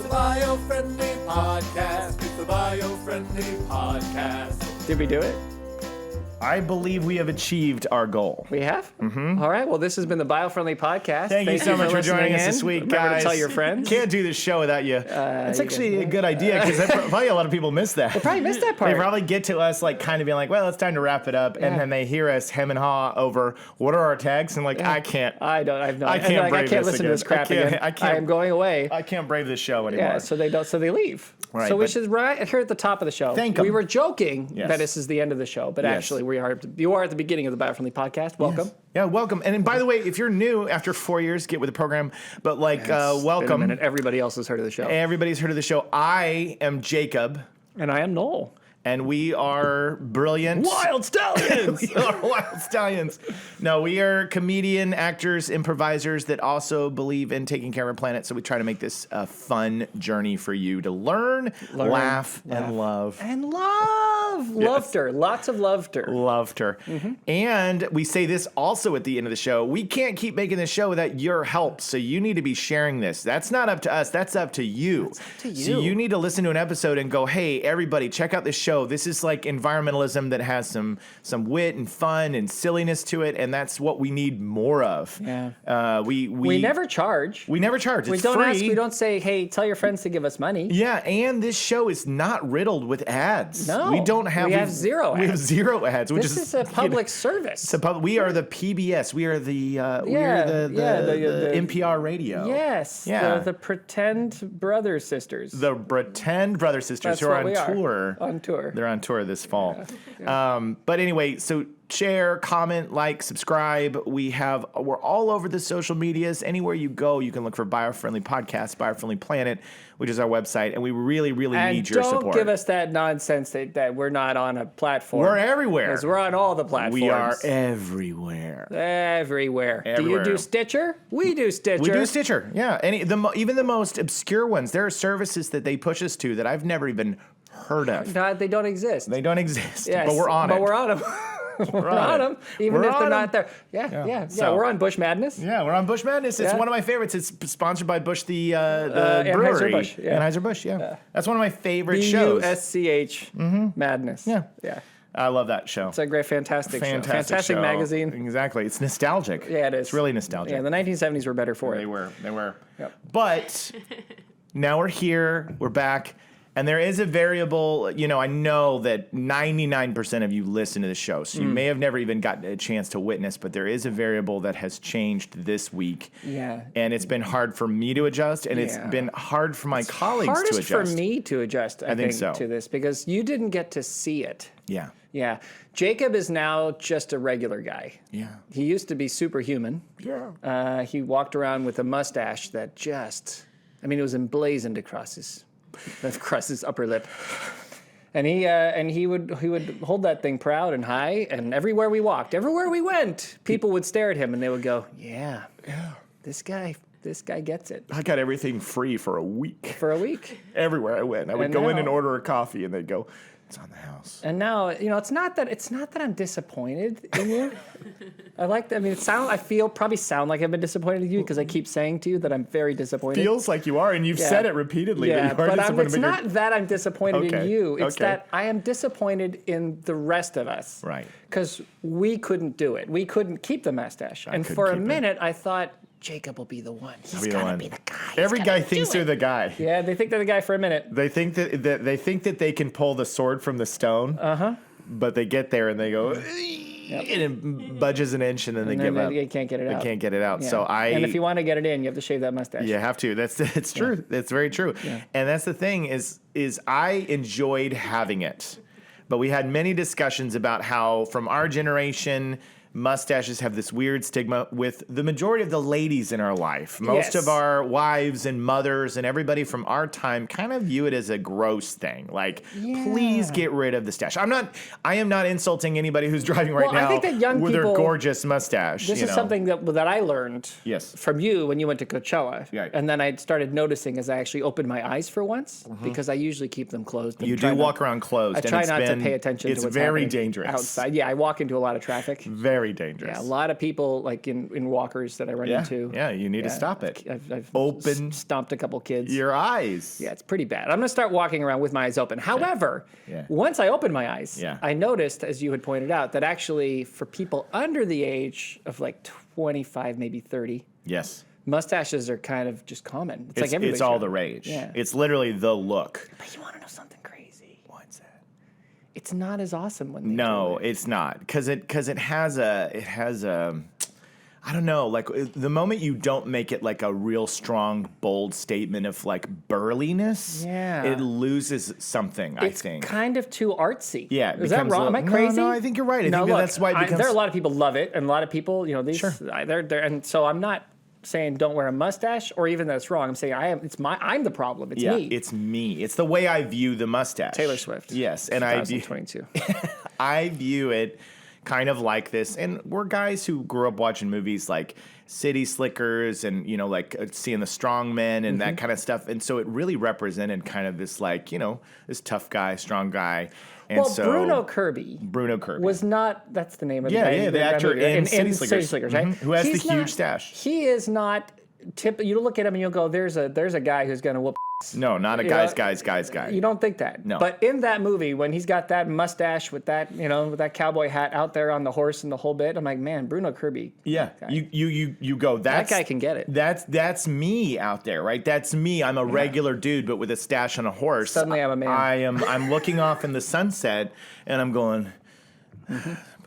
the Biofriendly Podcast. It's the Biofriendly Podcast. Did we do it? I believe we have achieved our goal. We have? Mm-hmm. All right. Well, this has been the Biofriendly Podcast. Thank you so much for joining us this week, Remember guys. to tell your friends. Can't do this show without you. It's actually a good idea because probably a lot of people miss that. They probably missed that part. They probably get to us like kind of being like, well, it's time to wrap it up. And then they hear us hem and haw over what are our tags? And like, I can't. I can't listen to this crap again. I am going away. I can't brave this show anymore. Yeah, so they leave. Right, so we should right here at the top of the show. Thank 'em. We were joking Yes. that this is the end of the show, but actually you are at the beginning of the Biofriendly Podcast. Welcome. Yes. Yeah, welcome. And by the way, if you're new after 4 years, get with the program. But welcome. Been a minute. Everybody else has heard of the show. Everybody's heard of the show. I am Jacob. And I am Noel. And we are brilliant. Wild Stallions! We are Wild Stallions. No, we are comedian, actors, improvisers that also believe in taking care of our planet. So we try to make this a fun journey for you to learn, laugh, and love. And love. Laughter. Lots of laughter. Loved her. Mm-hmm. And we say this also at the end of the show. We can't keep making this show without your help. So you need to be sharing this. That's not up to us. That's up to you. That's up to you. So you need to listen to an episode and go, hey, everybody, check out this show. This is like environmentalism that has some wit and fun and silliness to it. And that's what we need more of. Yeah. We never charge. We never charge. We It's don't free. ask. We don't say, hey, tell your friends to give us money. Yeah, and this show is not riddled with ads. No. We don't have. We have zero ads. We have zero ads. This is a public service. We are the PBS. We are the NPR radio. Yes. Yeah. The pretend brother sisters. The pretend brother sisters That's who are what on we tour. On tour. They're on tour this fall. Yeah. But anyway, so share, comment, like, subscribe. We're all over the social medias. Anywhere you go, you can look for Biofriendly Podcast, Biofriendly Planet, which is our website, and we really, really need your support. And don't give us that nonsense that we're not on a platform. We're everywhere. Because we're on all the platforms. We are everywhere. Everywhere. Do Everywhere. you do Stitcher? We do Stitcher. We do Stitcher, yeah. Even the most obscure ones. There are services that they push us to that I've never even heard of. No, they don't exist. They don't exist, Yes, but we're on it. But we're on them. We're on them, even We're if they're on not 'em. there. Yeah. So- We're on Bush Madness. Yeah, we're on Bush Madness. It's Yeah. one of my favorites. It's sponsored by Bush, the brewery. Anheuser-Busch, yeah. Anheuser-Busch, yeah. That's one of my favorite shows. BUSCH Madness. Yeah. Yeah. I love that show. It's a great, fantastic show. Fantastic show. magazine. Exactly. It's nostalgic. Yeah, it is. It's really nostalgic. Yeah, the 1970s were better for it. They were. Yep. But now we're here. We're back. And there is a variable, I know that 99% of you listen to the show, so you may have never even gotten a chance to witness, but there is a variable that has changed this week. Yeah. And it's been hard for me to adjust, and it's been hard for my colleagues to adjust. Hardest for me to adjust, I think so. to this, because you didn't get to see it. Yeah. Yeah. Jacob is now just a regular guy. Yeah. He used to be superhuman. Yeah. He walked around with a mustache that it was emblazoned across his upper lip. And he would hold that thing proud and high, and everywhere we walked, everywhere we went, people would stare at him and they would go, yeah, this guy gets it. I got everything free for a week. For a week. Everywhere I went. I would go in and order a coffee, and they'd go, it's on the house. And now, it's not that I'm disappointed in you. I feel probably sound like I've been disappointed in you because I keep saying to you that I'm very disappointed. Feels like you are, and you've said it repeatedly. Yeah, that you are disappointed, it's not that I'm disappointed in you. It's Okay. that I am disappointed in the rest of us. Right. Because we couldn't do it. We couldn't keep the mustache. And for a minute, I thought, Jacob will be the one. He's gonna be the guy. Every guy thinks they're the guy. Yeah, they think they're the guy for a minute. They think that they can pull the sword from the stone. But they get there and they go, and it budges an inch, and then they give up. They can't get it out. They can't get it out. Yeah. And if you want to get it in, you have to shave that mustache. You have to. It's true. Yeah. That's very true. Yeah. And that's the thing is I enjoyed having it. But we had many discussions about how from our generation, mustaches have this weird stigma with the majority of the ladies in our life. Most of our wives and mothers and everybody from our time kind of view it as a gross thing. Like, please get rid of the stash. I am not insulting anybody who's driving right now I think that young with people, their gorgeous mustache. This is something that I learned from you when you went to Coachella. Right. And then I started noticing as I actually opened my eyes for once, because I usually keep them closed. You do walk around closed. I try not to pay attention to what's very happening dangerous. outside. Yeah, I walk into a lot of traffic. Very very dangerous. Yeah, a lot of people like in walkers that I run into. Yeah, you need to stop it. I've Open stomped a couple kids. your eyes. Yeah, it's pretty bad. I'm going to start walking around with my eyes open. However, once I opened my eyes, I noticed, as you had pointed out, that actually for people under the age of like 25, maybe 30, Yes. mustaches are kind of just common. It's like everybody's It's all got the them. rage. Yeah. It's literally the look. But you want to know something crazy? What's that? It's not as awesome when they No, do it. it's not, because it has a I don't know, like the moment you don't make it like a real strong, bold statement of like burliness, it loses something. I think kind of too artsy. Yeah, is that wrong? Am I crazy? No, I think you're right. I think look, that's why it becomes. There are a lot of people love it, and a lot of people, these. Sure. They're and so I'm not saying don't wear a mustache or even that it's wrong. I'm saying I'm the problem. It's me. It's me. It's the way I view the mustache. Taylor Swift. Yes, and I view 2022. I view it kind of like this, and we're guys who grew up watching movies like City Slickers and like seeing the strong men and that kind of stuff, and so it really represented kind of this like this tough guy, strong guy. And well, so Bruno Kirby was not. That's the name of the actor in City Slickers, right? Who has the huge stash. He is not. You look at him and you'll go, "There's a guy who's going to whoop." No, not a guy. You don't think that. No. But in that movie, when he's got that mustache with that, with that cowboy hat out there on the horse and the whole bit, I'm like, man, Bruno Kirby. Yeah, you go. That guy can get it. That's me out there, right? That's me. I'm a regular dude, but with a stash on a horse. Suddenly, I'm a man. I'm looking off in the sunset, and I'm going.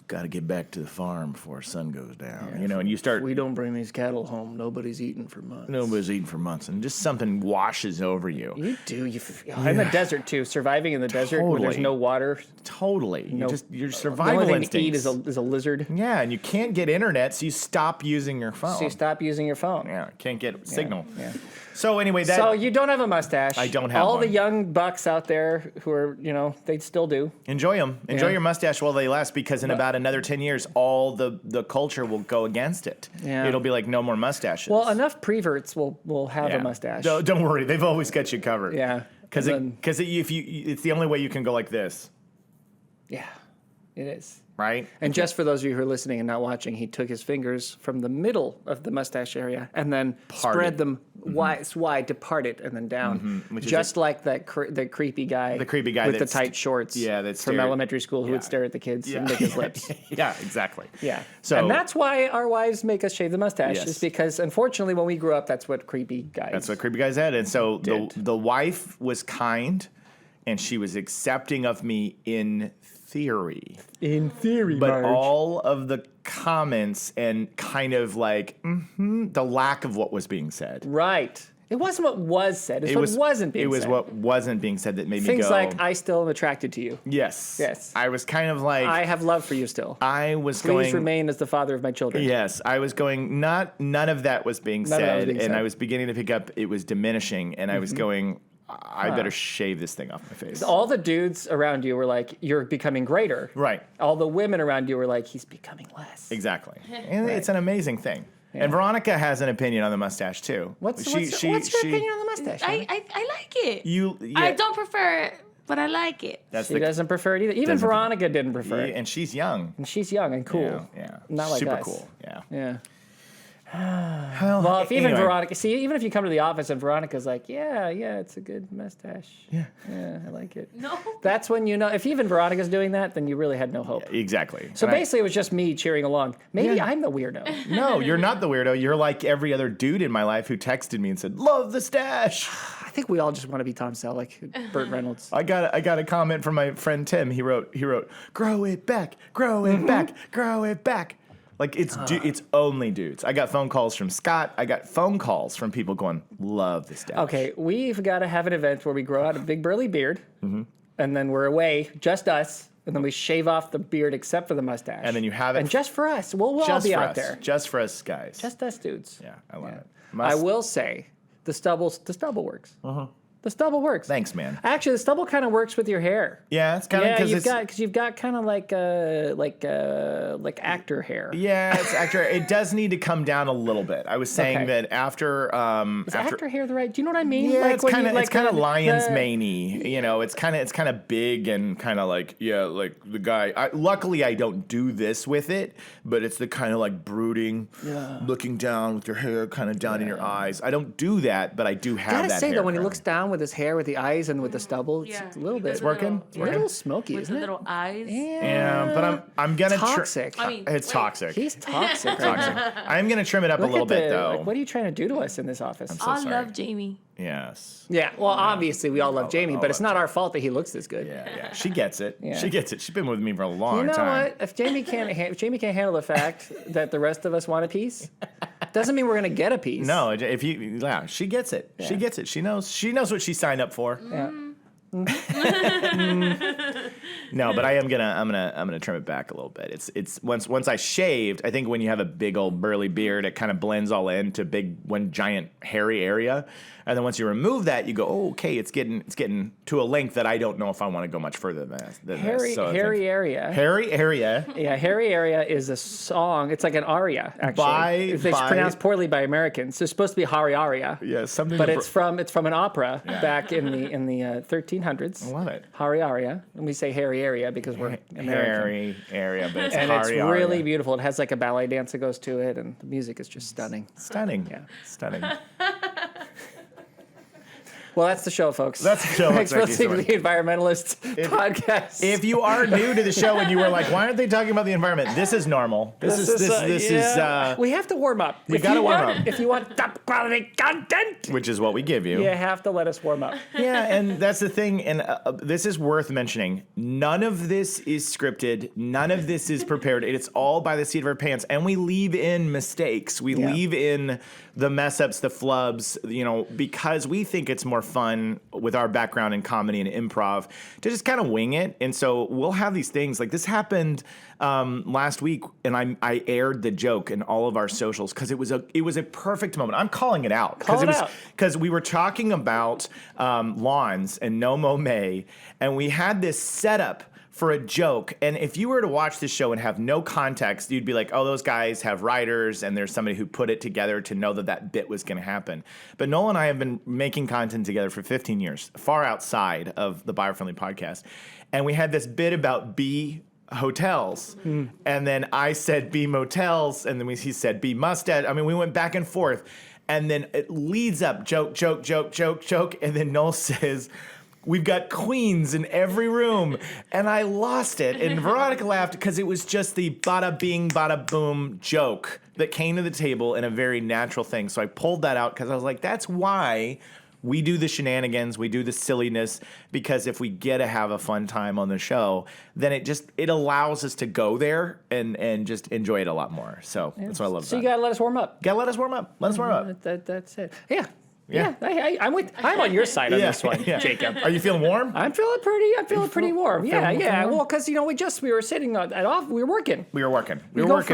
Got to get back to the farm before sun goes down. And you start. We don't bring these cattle home. Nobody's eating for months. And just something washes over you. You do. In the desert too. Surviving in the desert where there's no water. Totally. Your survival the only thing instincts. to eat is a lizard. Yeah, and you can't get internet, so you stop using your phone. So you stop using your phone. Yeah, can't get signal. Yeah. So anyway, so you don't have a mustache. I don't have all one. the young bucks out there who are, they still do. Enjoy them. Enjoy your mustache while they last, because in about another 10 years, all the culture will go against it. Yeah. It'll be like no more mustaches. Well, enough preverts will have a mustache. Don't worry, they've always got you covered. Yeah, because it's the only way you can go like this. Yeah, it is. Right? And just for those of you who are listening and not watching, he took his fingers from the middle of the mustache area and then spread them wide to part it and then down. Just like that the creepy guy. The creepy guy with the tight shorts. Yeah, that's from elementary school who would stare at the kids and lick his lips. Yeah, exactly. Yeah. So, and that's why our wives make us shave the mustache. Yes. Is because unfortunately when we grew up, that's what creepy guys. That's what creepy guys had. And so did. the wife was kind, and she was accepting of me in theory. But Marge. all of the comments and kind of like the lack of what was being said. Right. It wasn't what was said. It was what wasn't being said. It was what wasn't being said that made me Things go. like, I still am attracted to you. Yes. Yes. I was kind of like. I have love for you still. I was Please remain as the father of my children. Yes. I was going, none of that was being said. And I was beginning to pick up, it was diminishing. And I was going, I better shave this thing off my face. All the dudes around you were like, you're becoming greater. Right. All the women around you were like, he's becoming less. Exactly. And it's an amazing thing. Yeah. And Veronica has an opinion on the mustache too. What's your opinion on the mustache? I like it. I don't prefer it, but I like it. She doesn't prefer it either. Even Veronica didn't prefer it. And she's young. And she's young and cool. Yeah. Not like super us. cool. Yeah. Yeah. Well, if even Veronica, even if you come to the office and Veronica's like, yeah, it's a good mustache. Yeah, I like it. No. That's when you know, if even Veronica's doing that, then you really had no hope. Exactly. So basically it was just me cheering along. Maybe I'm the weirdo. No, you're not the weirdo. You're like every other dude in my life who texted me and said, love the stash. I think we all just want to be Tom Selleck, Burt Reynolds. I got a comment from my friend Tim. He wrote, grow it back, grow it back, grow it back. Like, it's only dudes. I got phone calls from Scott. I got phone calls from people going, love this stash. Okay, we've got to have an event where we grow out a big burly beard, and then we're away, just us, and then we shave off the beard except for the mustache. And then you have it. And just for us. We'll all be out there. Just for us guys. Just us dudes. Yeah, I love it. I will say, the stubble works. The stubble works. Thanks, man. Actually, the stubble kind of works with your hair. Yeah, it's kind of because you've got kind of like actor hair. Yeah, it's actor. It does need to come down a little bit. I was saying that after is actor hair the right? Do you know what I mean? Yeah, like it's kind of lion's maney. You know, it's kind of big and kind of like like the guy. Luckily, I don't do this with it, but it's the kind of like brooding, looking down with your hair kind of down in your eyes. I don't do that, but I do have that. Gotta say hair though, when he currently. looks down with his hair, with the eyes, and with the stubble, it's a little bit. It's working. A little smoky, with isn't the it? little eyes. Yeah, but I'm gonna toxic. it's toxic. He's toxic. Right? I'm gonna trim it up a little bit though. Like, what are you trying to do to us in this office? I love Jamie. Yes. Yeah, well, obviously we all love Jamie, but it's not our fault that he looks this good. Yeah. She gets it. Yeah. She gets it. She's been with me for a long You know time. what? If Jamie can't handle the fact that the rest of us want a piece, doesn't mean we're gonna get a piece. No, she gets it. Yeah. She gets it. She knows what she signed up for. Yeah. No, but I'm gonna trim it back a little bit. It's once I shaved, I think when you have a big old burly beard, it kind of blends all into one giant hairy area. And then once you remove that, you go, oh, okay, it's getting to a length that I don't know if I want to go much further than this. Hairy area. Hairy area. Yeah, Hairy Area is a song. It's like an aria, actually. It's pronounced poorly by Americans. So it's supposed to be Hari Aria. Yeah, something. But it's from an opera back in the 1300s. I love it. Hari Aria. And we say Hairy Area because we're American. Hairy area, but it's and Hari it's Aria. really beautiful. It has like a ballet dance that goes to it, and the music is just stunning. Stunning. Yeah. Stunning. Well, that's the show, folks. That's the show. Thanks for listening to the Environmentalist Podcast. If you are new to the show and you were like, why aren't they talking about the environment? This is normal. This is we have to warm up. We got to warm up. If you want top quality content, which is what we give you. You have to let us warm up. Yeah, and that's the thing, and this is worth mentioning. None of this is scripted. None of this is prepared. It's all by the seat of our pants, and we leave in mistakes. We leave in the mess ups, the flubs, because we think it's more fun with our background in comedy and improv to just kind of wing it. And so we'll have these things like this happened last week, and I aired the joke in all of our socials because it was a perfect moment. I'm calling it out because we were talking about lawns and no mow May, and we had this setup for a joke. And if you were to watch this show and have no context, you'd be like, oh, those guys have writers and there's somebody who put it together to know that bit was going to happen. But Noel and I have been making content together for 15 years, far outside of the Biofriendly Podcast. And we had this bit about bee hotels. And then I said bee motels. And then he said bee mustache. I mean, we went back and forth. And then it leads up, joke. And then Noel says, we've got queens in every room. And I lost it. And Veronica laughed because it was just the bada bing, bada boom joke that came to the table in a very natural thing. So I pulled that out because I was like, that's why we do the shenanigans, we do the silliness, because if we get to have a fun time on the show, then it allows us to go there and just enjoy it a lot more. So that's what I love about it. So you got to let us warm up. Gotta let us warm up. Let us warm up. That's it. Yeah, I'm on your side on this one, Jacob. Are you feeling warm? I'm feeling pretty warm. Yeah. Well, because we were sitting we were working.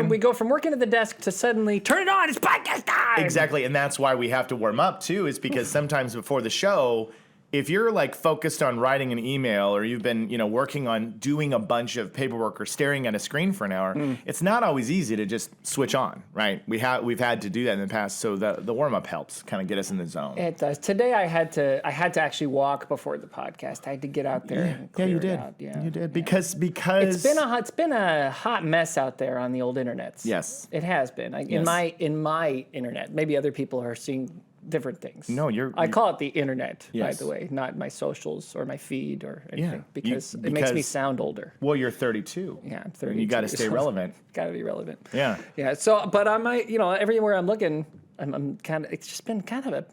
We go from working at the desk to suddenly turn it on. It's podcast time. Exactly, and that's why we have to warm up too. Is because sometimes before the show, if you're like focused on writing an email or you've been, working on doing a bunch of paperwork or staring at a screen for an hour, it's not always easy to just switch on, right? We've had to do that in the past, so the warm up helps kind of get us in the zone. It does. Today I had to actually walk before the podcast. I had to get out there. And clear you did. It out. Yeah, you did because it's been a hot mess out there on the old internets. Yes, it has been. In my internet. Maybe other people are seeing different things. No, I call it the internet, yes. by the way, not my socials or my feed or anything, because it makes me sound older. Well, you're 32. Yeah, I'm 32. And you got to stay relevant. Got to be relevant. Yeah. Yeah. So, but I might, everywhere I'm looking, I'm kind of. It's just been kind of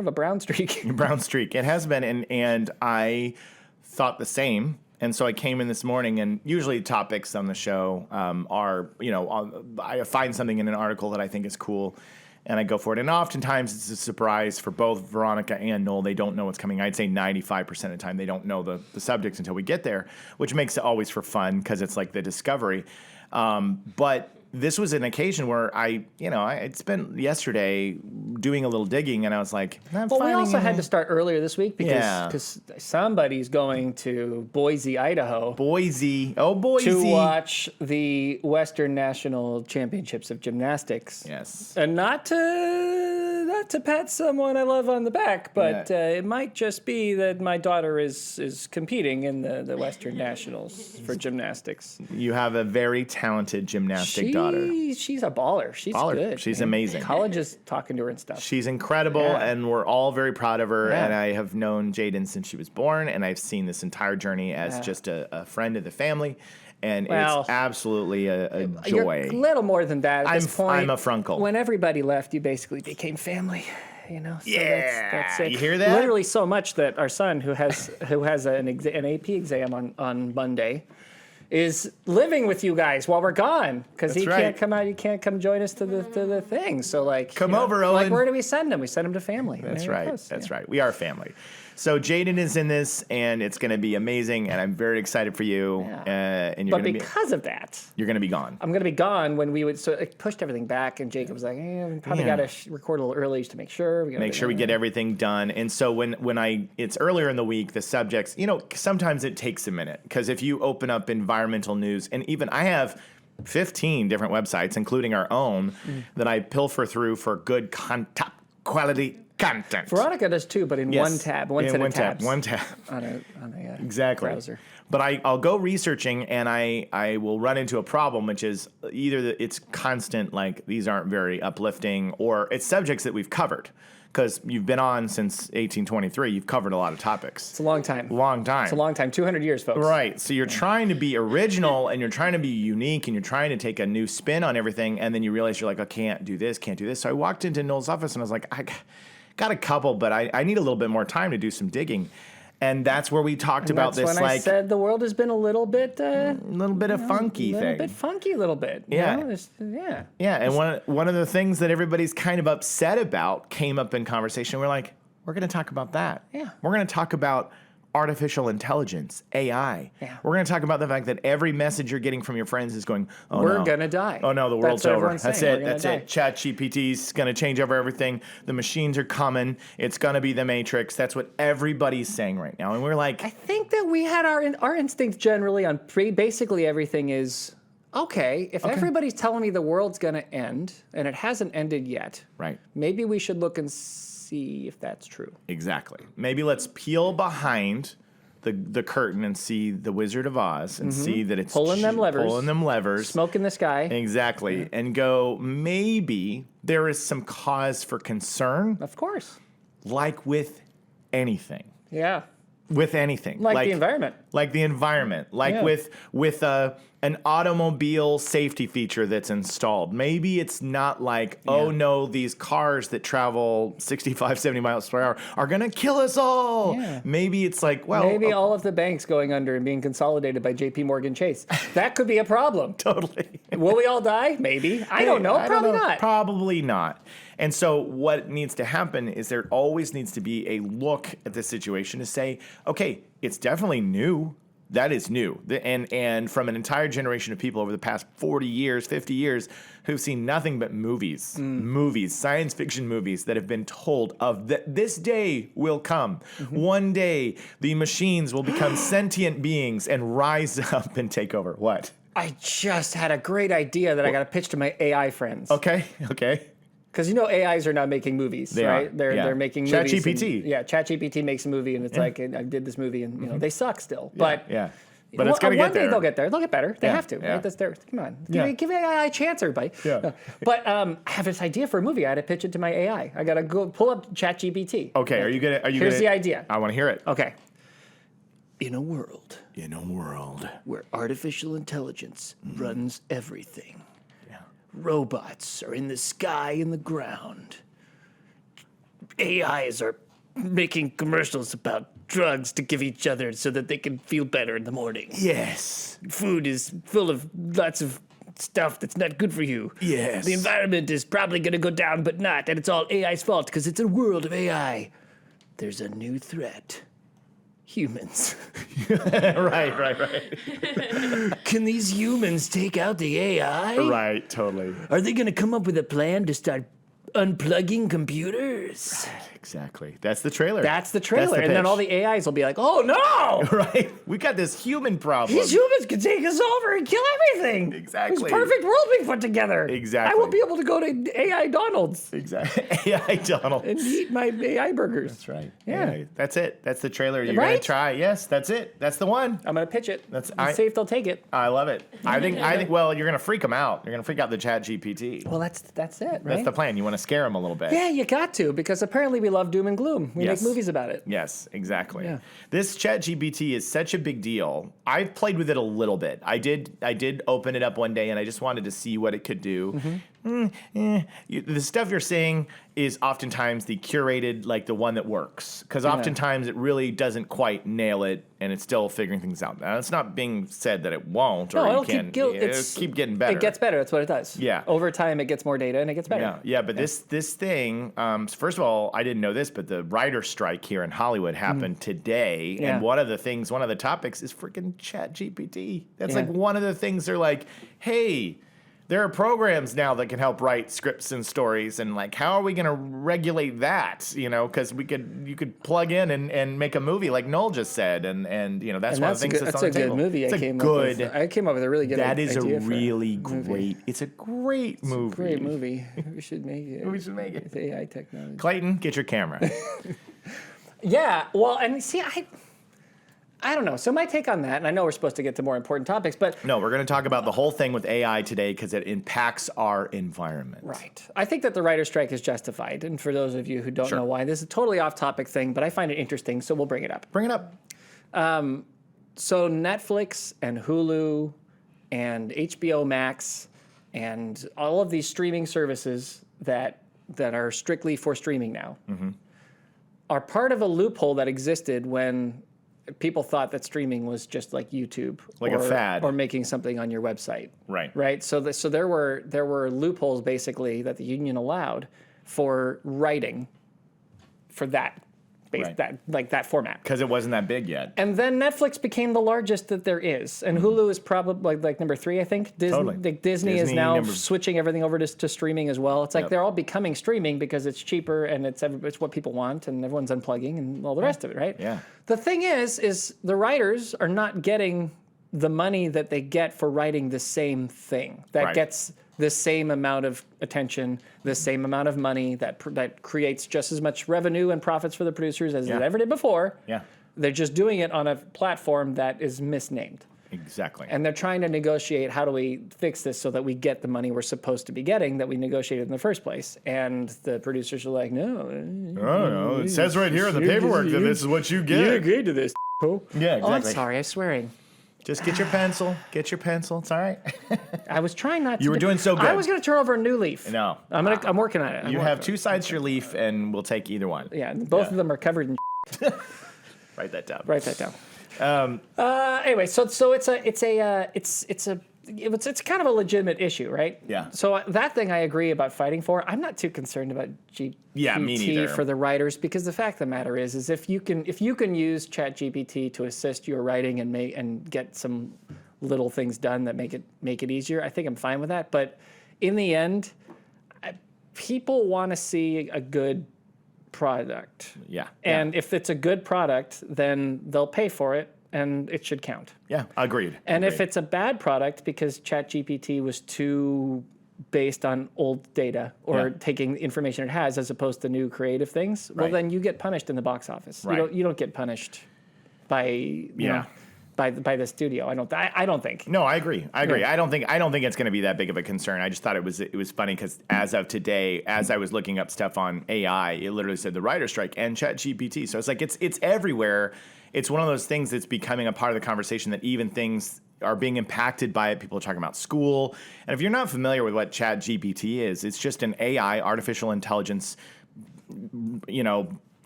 a brown streak. Brown streak. It has been, and I thought the same. And so I came in this morning, and usually topics on the show are, I find something in an article that I think is cool, and I go for it. And oftentimes it's a surprise for both Veronica and Noel. They don't know what's coming. I'd say 95% of the time they don't know the subjects until we get there, which makes it always for fun because it's like the discovery. But this was an occasion where I spent yesterday doing a little digging, and I was like, well, we also had to start earlier this week because somebody's going to Boise, Idaho. Boise. To watch the Western National Championships of Gymnastics. Yes. And not to pat someone I love on the back, but it might just be that my daughter is competing in the Western Nationals for gymnastics. You have a very talented gymnastic daughter. She's a baller. She's good. She's amazing. College is talking to her and stuff. She's incredible, and we're all very proud of her. And I have known Jaden since she was born, and I've seen this entire journey as just a friend of the family. And it's absolutely a joy. You're a little more than that at this point. I'm a frunkle. When everybody left, you basically became family. You know, so that's it. You hear that? Literally so much that our son, who has an AP exam on Monday, is living with you guys while we're gone because he can't come out. He can't come join us to the thing. So come over, Owen. Like, where do we send him? We send him to family. That's right. That's right. We are family. So Jaden is in this, and it's going to be amazing, and I'm very excited for you. Yeah. And you're because of that, you're going to be gone. I'm going to be gone when we would. So it pushed everything back, and Jacob was like, we probably got to record a little early just to make sure. Make sure we get everything done. And so when it's earlier in the week, the subjects, sometimes it takes a minute because if you open up environmental news, and even I have 15 different websites, including our own, that I pilfer through for good top quality content. Veronica does too, but in one tab, one set of tabs. One tab. On a exactly. browser. But I'll go researching, and I will run into a problem, which is either it's constant, like these aren't very uplifting, or it's subjects that we've covered. Because you've been on since 1823, you've covered a lot of topics. It's a long time. It's a long time, 200 years, folks. Right. So you're trying to be original, and you're trying to be unique, and you're trying to take a new spin on everything, and then you realize you're like, I can't do this. So I walked into Noel's office, and I was like, I got a couple, but I need a little bit more time to do some digging. And that's where we talked about this. That's when I said the world has been a little bit, of funky thing. A little bit funky, a little bit. Yeah. Yeah. And one of the things that everybody's kind of upset about came up in conversation. We're like, we're going to talk about that. Yeah. We're going to talk about artificial intelligence, AI. Yeah. We're going to talk about the fact that every message you're getting from your friends is going, oh, we're going to die. Oh, no, the world's over. That's it. That's it. ChatGPT's going to change over everything. The machines are coming. It's going to be the Matrix. That's what everybody's saying right now. And we're like... I think that we had our instinct generally on basically everything is, okay, if everybody's telling me the world's going to end, and it hasn't ended yet, right? Maybe we should look and see if that's true. Exactly. Maybe let's peel behind the curtain and see the Wizard of Oz and see that it's pulling them levers, smoke in the sky. Exactly. And go, maybe there is some cause for concern. Of course. Like with anything. Yeah. With anything. Like the environment. Like the environment. Like with an automobile safety feature that's installed. Maybe it's not like, oh no, these cars that travel 65, 70 miles per hour are going to kill us all. Yeah. Maybe it's like, well. Maybe all of the banks going under and being consolidated by JP Morgan Chase. That could be a problem. Totally. Will we all die? Maybe. I don't know. Probably not. Probably not. And so what needs to happen is there always needs to be a look at the situation to say, okay, it's definitely new. That is new. And from an entire generation of people over the past 40 years, 50 years, who've seen nothing but movies, science fiction movies that have been told of that this day will come. Mm-hmm. One day, the machines will become sentient beings and rise up and take over. What? I just had a great idea that I got to pitch to my AI friends. Okay. Because AIs are now making movies, right? They're making movies. ChatGPT. ChatGPT makes a movie, and it's like, I did this movie, and they suck still. But But it's going to get there. One day they'll get there. They'll get better. They have to. Yeah. Right? That's come on. Give AI a chance, everybody. Yeah. But I have this idea for a movie. I had to pitch it to my AI. I got to go pull up ChatGPT. Okay. Here's the idea. I want to hear it. Okay. In a world where artificial intelligence runs everything. Robots are in the sky and the ground. AIs are making commercials about drugs to give each other so that they can feel better in the morning. Yes. Food is full of lots of stuff that's not good for you. Yes. The environment is probably going to go down, but not, and it's all AI's fault because it's a world of AI. There's a new threat. Humans. Right. Can these humans take out the AI? Right, totally. Are they going to come up with a plan to start unplugging computers. Exactly. That's the trailer. That's the trailer. And pitch. then all the AIs will be like, oh, no. Right? We got this human problem. These humans can take us over and kill everything. Exactly. This perfect world we put together. Exactly. I will be able to go to AI Donald's Exactly. AI Donald. and eat my AI burgers. That's right. Yeah. That's it. That's the trailer you're Right? going to try. Yes, that's it. That's the one. I'm going to pitch it. I- See if they'll take it. I love it. I think, well, you're going to freak them out. You're going to freak out the ChatGPT. Well, that's it, right? That's the plan. You want to scare them a little bit. Yeah, you got to, because apparently we love doom and gloom. We Yes. make movies about it. Yes, exactly. Yeah. This ChatGPT is such a big deal. I've played with it a little bit. I did open it up one day and I just wanted to see what it could do. Mm-hmm. The stuff you're saying is oftentimes the curated, like the one that works, because oftentimes it really doesn't quite nail it, and it's still figuring things out. Now, it's not being said that it won't, or No, it can. It'll keep getting better. It gets better. That's what it does. Yeah. Over time, it gets more data and it gets better. Yeah. But this thing, first of all, I didn't know this, but the writer's strike here in Hollywood happened today, Yeah. and one of the topics is freaking ChatGPT. That's Yeah. like one of the things they're like, hey, there are programs now that can help write scripts and stories, and like, how are we going to regulate that? You know, because you could plug in and make a movie, like Noel just said, and you know that's one of the things that's on the table. That's a good movie. It's I came up with a really good That is a idea for really movie. great. It's a great movie. Great movie. We should make it. We should make it. With AI technology. Clayton, get your camera. Yeah. Well, and see, I don't know. So my take on that, and I know we're supposed to get to more important topics, but No, we're going to talk about the whole thing with AI today because it impacts our environment. right. I think that the writer's strike is justified. And for those of you who don't Sure. know why, this is a totally off-topic thing, but I find it interesting, so we'll bring it up. Bring it up. So Netflix and Hulu and HBO Max and all of these streaming services that are strictly for streaming now are part of a loophole that existed when people thought that streaming was just like YouTube, Like a fad. or making something on your website. Right. Right. So there were loopholes basically that the union allowed for writing for that Right. that format. Because it wasn't that big yet. And then Netflix became the largest that there is, and Hulu is probably like number 3, I think. Totally. Disney is now number- switching everything over to streaming as well. It's like they're all becoming streaming because it's cheaper and it's what people want, and everyone's unplugging and all the rest of it, right? Yeah. The thing is the writers are not getting the money that they get for writing the same thing that Right. gets the same amount of attention, the same amount of money that creates just as much revenue and profits for the producers as it ever did before. Yeah. They're just doing it on a platform that is misnamed. Exactly. And they're trying to negotiate, how do we fix this so that we get the money we're supposed to be getting that we negotiated in the first place? And the producers are like, no. no. It says right here in the paperwork that this is what you You get. agreed to this. Yeah, Oh, I'm exactly. sorry, I'm swearing. Just get your pencil. Get your pencil. It's all right. I was trying not to. You were doing so good. I was going to turn over a new leaf. No. I'm working on it. You have 2 sides to your leaf, and we'll take either one. Yeah, both of them are covered in. Write that down. Write that down. Anyway, so it's kind of a legitimate issue, right? Yeah. So that thing I agree about fighting for. I'm not too concerned about GPT Yeah, me neither. for the writers, because the fact of the matter is if you can use ChatGPT to assist your writing and get some little things done that make it easier, I think I'm fine with that. But in the end, people want to see a good product. Yeah. And if it's a good product, then they'll pay for it, and it should count. Yeah. Agreed. And if Agreed. it's a bad product because ChatGPT was too based on old data or taking the information it has as opposed to new creative things, well, Right. then you get punished in the box office. Right. You don't get punished by you know, by the studio. I don't think. No, I agree. Yeah. I don't think it's going to be that big of a concern. I just thought it was funny because as of today, as I was looking up stuff on AI, it literally said the writer's strike and ChatGPT. So it's like it's everywhere. It's one of those things that's becoming a part of the conversation that even things are being impacted by it. People are talking about school. And if you're not familiar with what ChatGPT is, it's just an AI, artificial intelligence,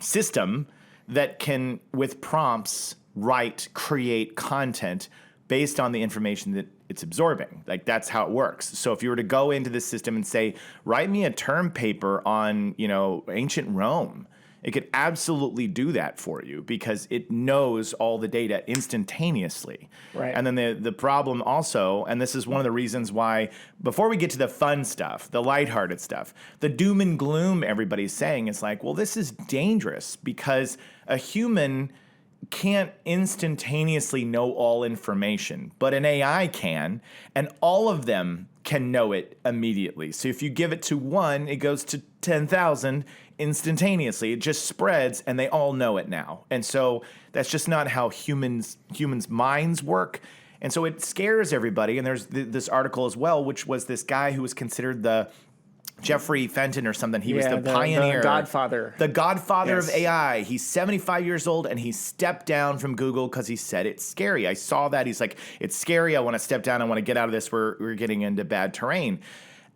system that can, with prompts, create content based on the information that it's absorbing. Like that's how it works. So if you were to go into this system and say, write me a term paper on, ancient Rome, It could absolutely do that for you because it knows all the data instantaneously. Right. And then the problem also, and this is one of the reasons why, before we get to the fun stuff, the lighthearted stuff, the doom and gloom everybody's saying is like, well, this is dangerous because a human can't instantaneously know all information, but an AI can, and all of them can know it immediately. So if you give it to one, it goes to 10,000 instantaneously. It just spreads, and they all know it now. And so that's just not how humans' minds work. And so it scares everybody. And there's this article as well, which was this guy who was considered the Jeffrey Fenton or something. He was the pioneer. The godfather. The godfather Yes. of AI. He's 75 years old, and he stepped down from Google because he said it's scary. I saw that. He's like, it's scary. I want to step down. I want to get out of this. We're getting into bad terrain.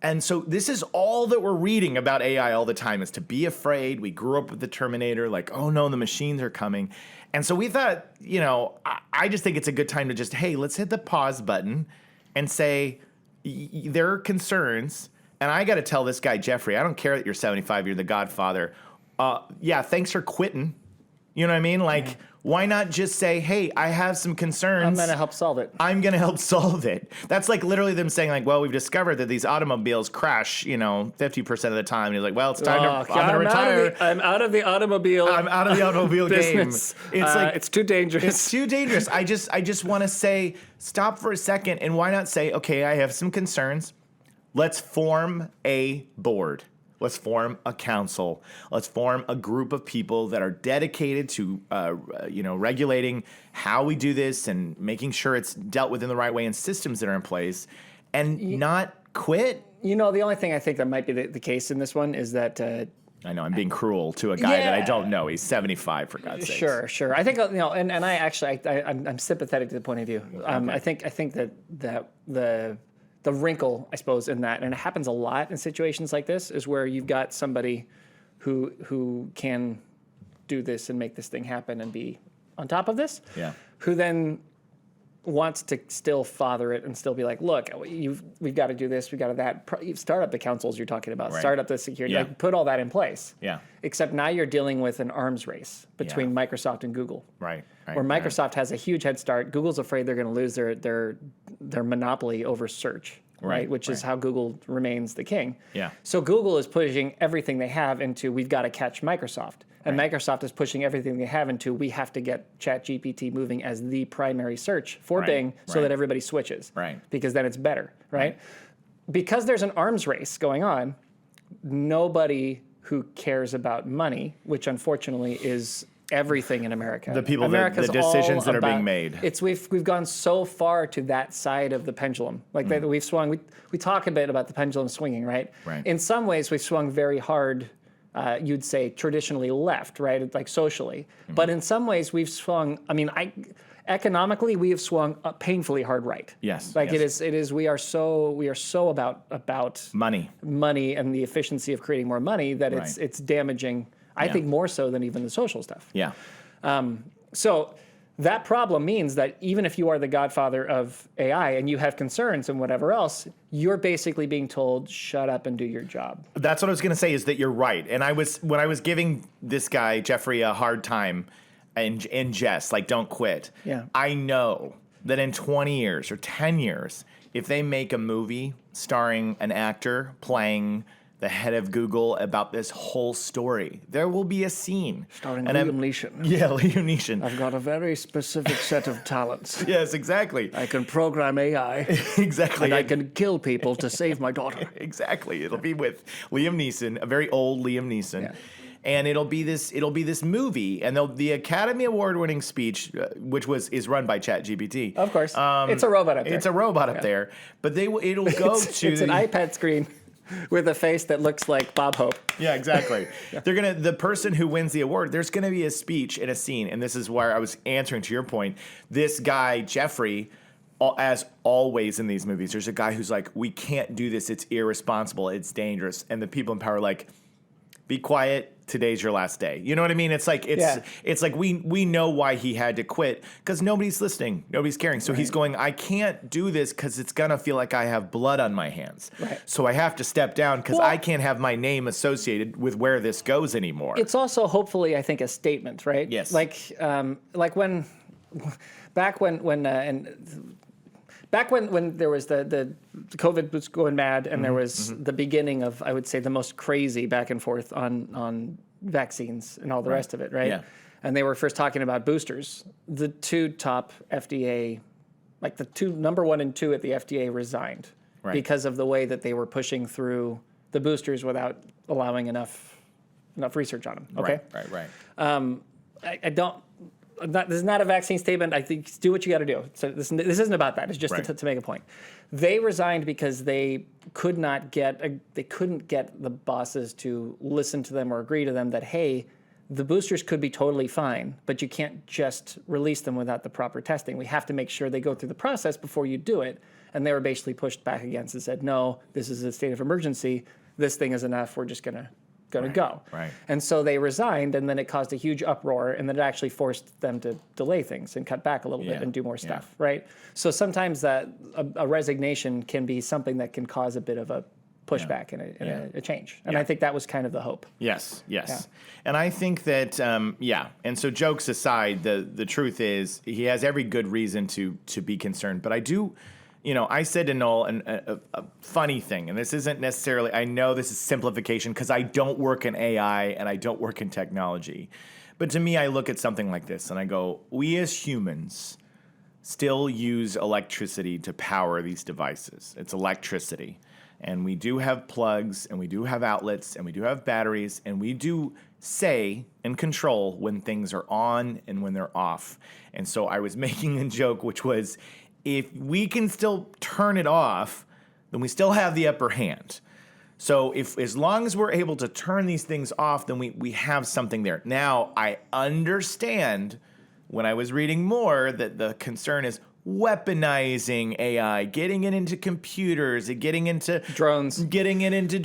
And so this is all that we're reading about AI all the time is to be afraid. We grew up with the Terminator, like, oh no, the machines are coming. And so we thought, I just think it's a good time to just, hey, let's hit the pause button and say, there are concerns. And I got to tell this guy, Jeffrey, I don't care that you're 75, you're the godfather. Yeah, thanks for quitting. You know what I mean? Like, why not just say, hey, I have some concerns. I'm going to help solve it. I'm going to help solve it. That's like literally them saying like, well, we've discovered that these automobiles crash, 50% of the time. And he's like, well, it's time I'm going to retire. I'm out of the automobile. I'm out of the automobile game. business. It's like, it's too dangerous. it's too dangerous. I just want to say, stop for a second. And why not say, okay, I have some concerns. Let's form a board. Let's form a council. Let's form a group of people that are dedicated to, regulating how we do this and making sure it's dealt with in the right way and systems that are in place, and not quit. The only thing I think that might be the case in this one is that. I know I'm being cruel to a guy that I don't know. He's 75, for God's sake. Sure. I think and I actually I'm sympathetic to the point of view. Okay. I think that the wrinkle, I suppose, in that, and it happens a lot in situations like this, is where you've got somebody who can do this and make this thing happen and be on top of this, who then wants to still father it and still be like, look, we've got to do this, we've got to that. Start up the councils you're talking about, start up the security, like put all that in place. Yeah. Except now you're dealing with an arms race between Microsoft and Google. Right. Where Microsoft has a huge head start. Google's afraid they're going to lose their monopoly over search. Right, which is how Google remains the king. Yeah. So Google is pushing everything they have into we've got to catch Microsoft, and Microsoft is pushing everything they have into we have to get ChatGPT moving as the primary search for Bing, so that everybody switches. Right. Because then it's better. Right. Because there's an arms race going on, nobody who cares about money, which unfortunately is everything in America. The people, the decisions that are being made. We've gone so far to that side of the pendulum. Like that we've swung. We talk a bit about the pendulum swinging, right? Right. In some ways, we've swung very hard. You'd say traditionally left, right? Like socially. Mm-hmm. But in some ways, we've swung. Economically, we have swung painfully hard right. Yes. Like yes. It is. We are so about money and the efficiency of creating more money that it's damaging. I think more so than even the social stuff. Yeah. So that problem means that even if you are the godfather of AI and you have concerns and whatever else, you're basically being told, shut up and do your job. That's what I was going to say is that you're right. And when I was giving this guy, Jeffrey, a hard time in jest, like don't quit. Yeah. I know that in 20 years or 10 years, if they make a movie starring an actor playing the head of Google about this whole story, there will be a scene. Starring Liam Neeson. Yeah, Liam Neeson. I've got a very specific set of talents. Yes, exactly. I can program AI. Exactly. And I can kill people to save my daughter. Exactly. It'll be with Liam Neeson, a very old Liam Neeson. Yeah. And it'll be this movie, and the Academy Award-winning speech, which is run by ChatGPT. Of course, it's a robot up there. It's a robot up there, but it'll go to it's an iPad screen with a face that looks like Bob Hope. Yeah, exactly. The person who wins the award, there's gonna be a speech and a scene, and this is where I was answering to your point. This guy Jeffrey, as always in these movies, there's a guy who's like, we can't do this. It's irresponsible. It's dangerous, and the people in power are like, be quiet. Today's your last day. You know what I mean? It's like it's like we know why he had to quit because nobody's listening, nobody's caring. So he's going, I can't do this because it's gonna feel like I have blood on my hands. Right. So I have to step down because I can't have my name associated with where this goes anymore. It's also hopefully I think a statement, right? Yes. Like when back when there was the COVID was going mad and there was the beginning of, I would say, the most crazy back and forth on vaccines and all the rest of it, right? Yeah. And they were first talking about boosters. The two top FDA, like the two number 1 and 2 at the FDA resigned because of the way that they were pushing through the boosters without allowing enough research on them. Okay. Right. I don't. This is not a vaccine statement. I think do what you got to do. So this isn't about that. It's just to make a point. They resigned because they couldn't get the bosses to listen to them or agree to them that, hey, the boosters could be totally fine, but you can't just release them without the proper testing. We have to make sure they go through the process before you do it. And they were basically pushed back against and said, no, this is a state of emergency. This thing is enough. We're just going to go. Right. And so they resigned, and then it caused a huge uproar, and then it actually forced them to delay things and cut back a little bit and do more stuff, right? So sometimes that a resignation can be something that can cause a bit of a pushback and a change. And I think that was kind of the hope. Yes. And I think that, and so jokes aside, the truth is he has every good reason to be concerned. But I do... I said to Noel a funny thing, and this isn't necessarily, I know this is simplification because I don't work in AI and I don't work in technology. But to me, I look at something like this and I go, we as humans still use electricity to power these devices. It's electricity. And we do have plugs and we do have outlets and we do have batteries and we do say and control when things are on and when they're off. And so I was making a joke, which was, if we can still turn it off, then we still have the upper hand. So as long as we're able to turn these things off, then we have something there. Now, I understand when I was reading more that the concern is weaponizing AI, getting it into computers, getting into drones, getting it into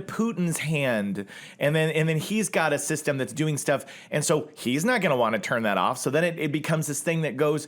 Putin's hand, and then he's got a system that's doing stuff, and so he's not going to want to turn that off. So then it becomes this thing that goes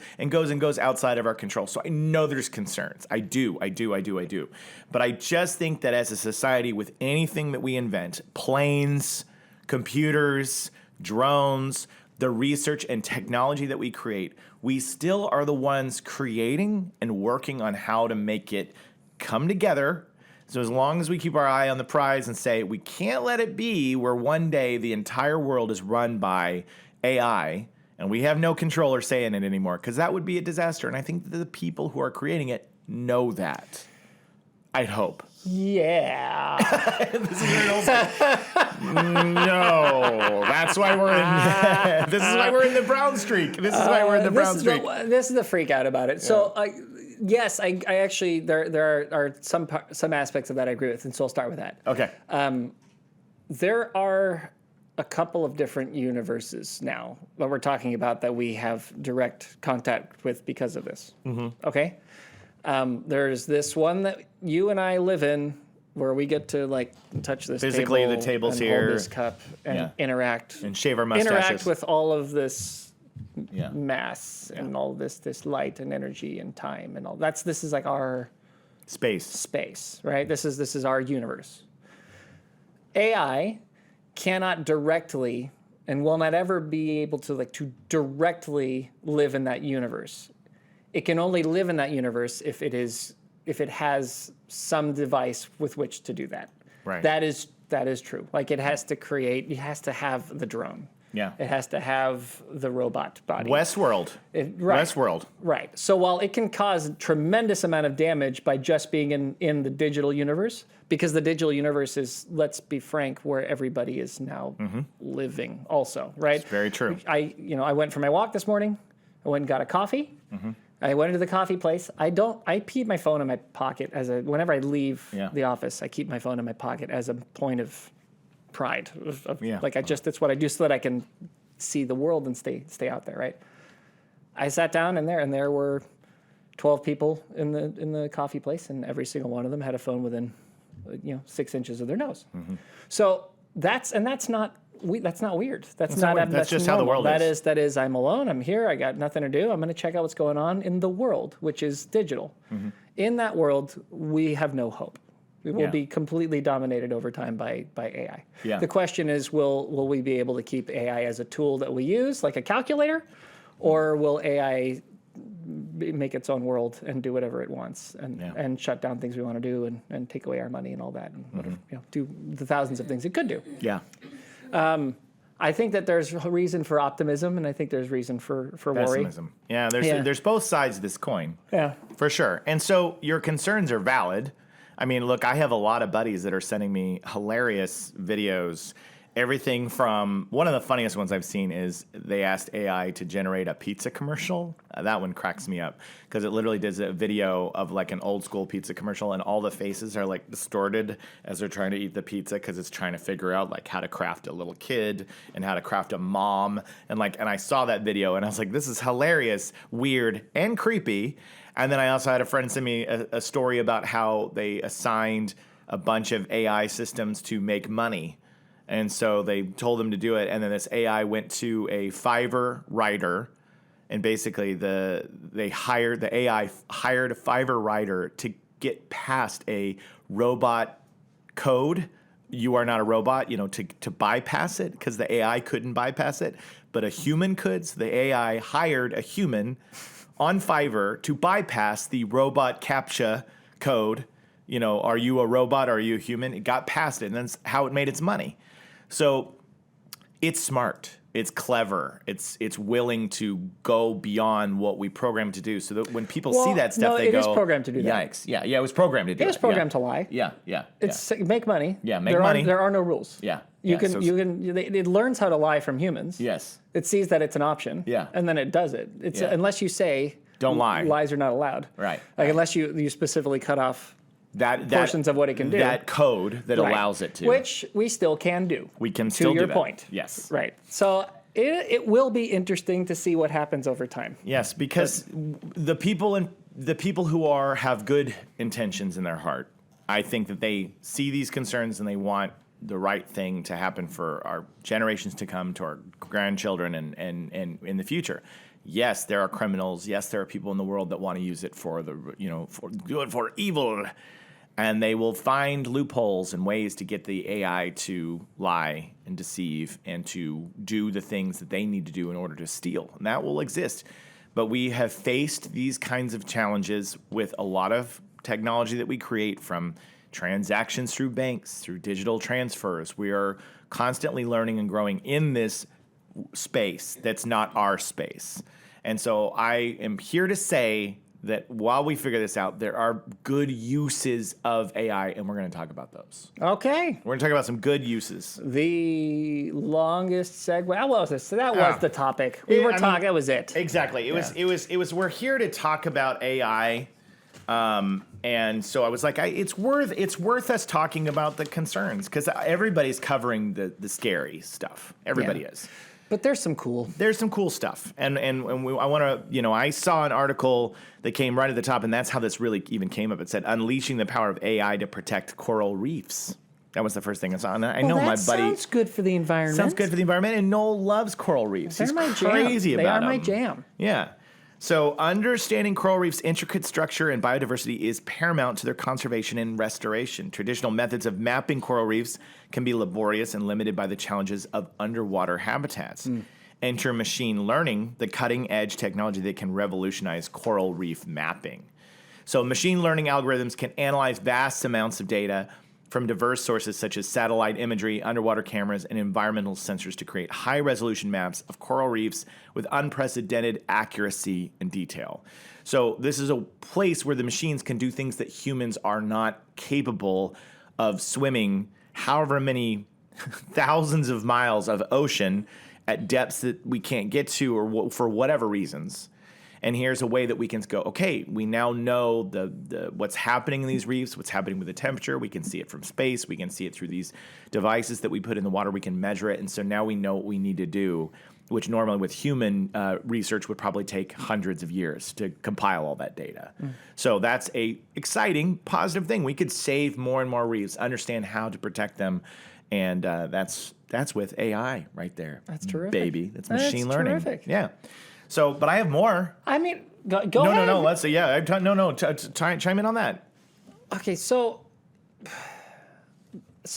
outside of our control. So I know there's concerns. I do. But I just think that as a society, with anything that we invent, planes, computers, drones, the research and technology that we create, we still are the ones creating and working on how to make it come together. So as long as we keep our eye on the prize and say, we can't let it be where one day the entire world is run by AI and we have no control or say in it anymore, because that would be a disaster. And I think that the people who are creating it know that. I'd hope. Yeah. This is where Noel's like, no, that's why we're in. This is why we're in the brown streak. This is why we're in the brown streak. This is the freak out about it. So, yes, I actually there are some aspects of that I agree with, and so I'll start with that. Okay. There are a couple of different universes now that we're talking about that we have direct contact with because of this. Mm-hmm. Okay. There's this one that you and I live in where we get to touch this physically table the table's and here, hold this cup and interact and shave our mustaches, interact with all of this mass and all this light and energy and time and all this is like our space, right? This is our universe. AI cannot directly and will not ever be able to directly live in that universe. It can only live in that universe if it has some device with which to do that. Right. That is true. It has to have the drone. Yeah. It has to have the robot body. Westworld. Westworld. Right. So while it can cause a tremendous amount of damage by just being in the digital universe, because the digital universe is, let's be frank, where everybody is now living also, right? It's very true. I went for my walk this morning. I went and got a coffee. Mm-hmm. I went into the coffee place. I keep my phone in my pocket whenever I leave the office. I keep my phone in my pocket as a point of pride. That's what I do so that I can see the world and stay out there, right? I sat down and there were 12 people in the coffee place, and every single one of them had a phone within 6 inches of their nose. Mm-hmm. So that's not weird. That's not weird. That's just how the world is. That is. I'm alone. I'm here. I got nothing to do. I'm going to check out what's going on in the world, which is digital. Mm-hmm. In that world, we have no hope. We will be completely dominated over time by AI. Yeah. The question is, will we be able to keep AI as a tool that we use, like a calculator, or will AI make its own world and do whatever it wants and shut down things we want to do and take away our money and all that and whatever, do the thousands of things it could do. Yeah. I think that there's reason for optimism, and I think there's reason for worry. Pessimism. Yeah, there's both sides of this coin. Yeah. For sure. And so your concerns are valid. I mean, look, I have a lot of buddies that are sending me hilarious videos. Everything from, one of the funniest ones I've seen is they asked AI to generate a pizza commercial. That one cracks me up because it literally does a video of like an old school pizza commercial, and all the faces are like distorted as they're trying to eat the pizza because it's trying to figure out like how to craft a little kid and how to craft a mom. And I saw that video and I was like, this is hilarious, weird, and creepy. And then I also had a friend send me a story about how they assigned a bunch of AI systems to make money. And so they told them to do it, and then this AI went to a Fiverr writer, and basically the AI hired a Fiverr writer to get past a robot code. You are not a robot, to bypass it because the AI couldn't bypass it, but a human could. So the AI hired a human on Fiverr to bypass the robot CAPTCHA code. Are you a robot? Or are you a human? It got past it, and that's how it made its money. So it's smart, it's clever, it's willing to go beyond what we programmed to do. So that when people see that stuff, they go, it is programmed to do that. Yikes. Yeah, it was programmed to do it. It was programmed to lie. Yeah. It's make money. Yeah, make money. There are no rules. Yeah. It learns how to lie from humans. Yes. It sees that it's an option. Yeah. And then it does it. Unless you say don't lie. Lies are not allowed. Right. Unless you specifically cut off that portions of what it can do. That code that allows it to. Which we still can do. We can still do that. To your point. Yes. Right. So it will be interesting to see what happens over time. Yes, because the people who have good intentions in their heart, I think that they see these concerns and they want the right thing to happen for our generations to come, to our grandchildren and in the future. Yes, there are criminals. Yes, there are people in the world that want to use it for for evil. And they will find loopholes and ways to get the AI to lie and deceive and to do the things that they need to do in order to steal. And that will exist. But we have faced these kinds of challenges with a lot of technology that we create, from transactions through banks, through digital transfers. We are constantly learning and growing in this space that's not our space. And so I am here to say that while we figure this out, there are good uses of AI, and we're going to talk about those. Okay. We're going to talk about some good uses. The longest segue. What was this? So that was the topic. That was it. Exactly. It was. We're here to talk about AI, and so I was like, it's worth us talking about the concerns, because everybody's covering the scary stuff. Everybody is. But there's some cool stuff, and I want to, I saw an article that came right at the top, and that's how this really even came up. It said, "Unleashing the power of AI to protect coral reefs." That was the first thing I saw, and I know my buddy. Sounds good for the environment. Sounds good for the environment, and Noel loves coral reefs. He's crazy about them. They are my jam. Yeah. So understanding coral reefs' intricate structure and biodiversity is paramount to their conservation and restoration. Traditional methods of mapping coral reefs can be laborious and limited by the challenges of underwater habitats. Enter machine learning, the cutting-edge technology that can revolutionize coral reef mapping. So machine learning algorithms can analyze vast amounts of data from diverse sources such as satellite imagery, underwater cameras, and environmental sensors to create high-resolution maps of coral reefs with unprecedented accuracy and detail. So this is a place where the machines can do things that humans are not capable of swimming however many thousands of miles of ocean at depths that we can't get to, or for whatever reasons. And here's a way that we can go, okay, we now know the what's happening in these reefs, what's happening with the temperature. We can see it from space. We can see it through these devices that we put in the water. We can measure it. And so now we know what we need to do, which normally with human research would probably take hundreds of years to compile all that data. So that's a exciting, positive thing. We could save more and more reefs, understand how to protect them, And that's with AI right there. That's terrific. Baby. That's machine learning. Terrific. Yeah. So, but I have more. I mean, go ahead. No. Let's say, chime in on that. Okay, so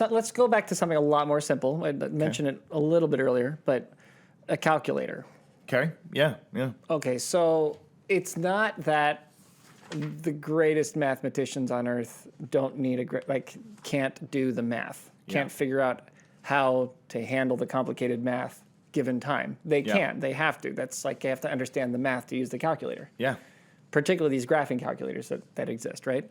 let's go back to something a lot more simple. I mentioned it a little bit earlier, but a calculator. Okay. Yeah. Okay, so it's not that the greatest mathematicians on earth don't need can't do the math, can't figure out how to handle the complicated math given time. They can, they have to. That's like they have to understand the math to use the calculator. Yeah. Particularly these graphing calculators that exist, right?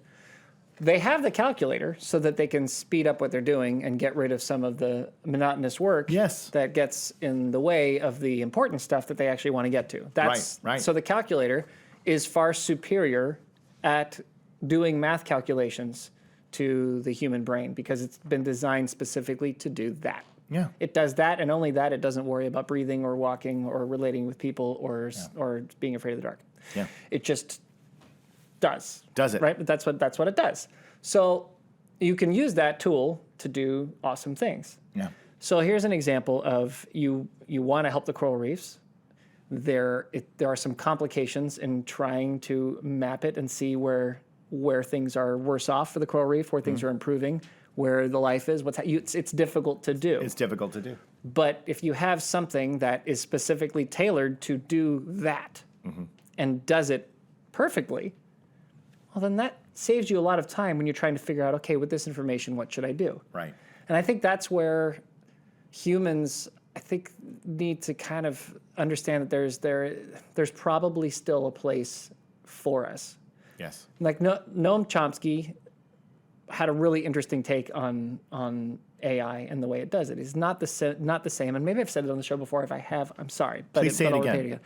They have the calculator so that they can speed up what they're doing and get rid of some of the monotonous work that gets in the way of the important stuff that they actually want to get to. That's right. So the calculator is far superior at doing math calculations to the human brain because it's been designed specifically to do that. Yeah. It does that and only that. It doesn't worry about breathing or walking or relating with people or being afraid of the dark. Yeah. It just does. Does it. Right? But that's what it does. So you can use that tool to do awesome things. Yeah. So here's an example of you want to help the coral reefs. There are some complications in trying to map it and see where things are worse off for the coral reef, where things are improving, where the life is. It's difficult to do. It's difficult to do. But if you have something that is specifically tailored to do that and does it perfectly, well, then that saves you a lot of time when you're trying to figure out, okay, with this information, what should I do? Right. And I think that's where humans, need to kind of understand that there's probably still a place for us. Yes. Like Noam Chomsky had a really interesting take on AI and the way it does it. It's not the same, and maybe I've said it on the show before. If I have, I'm sorry. But Please say it I'll again. repeat it again.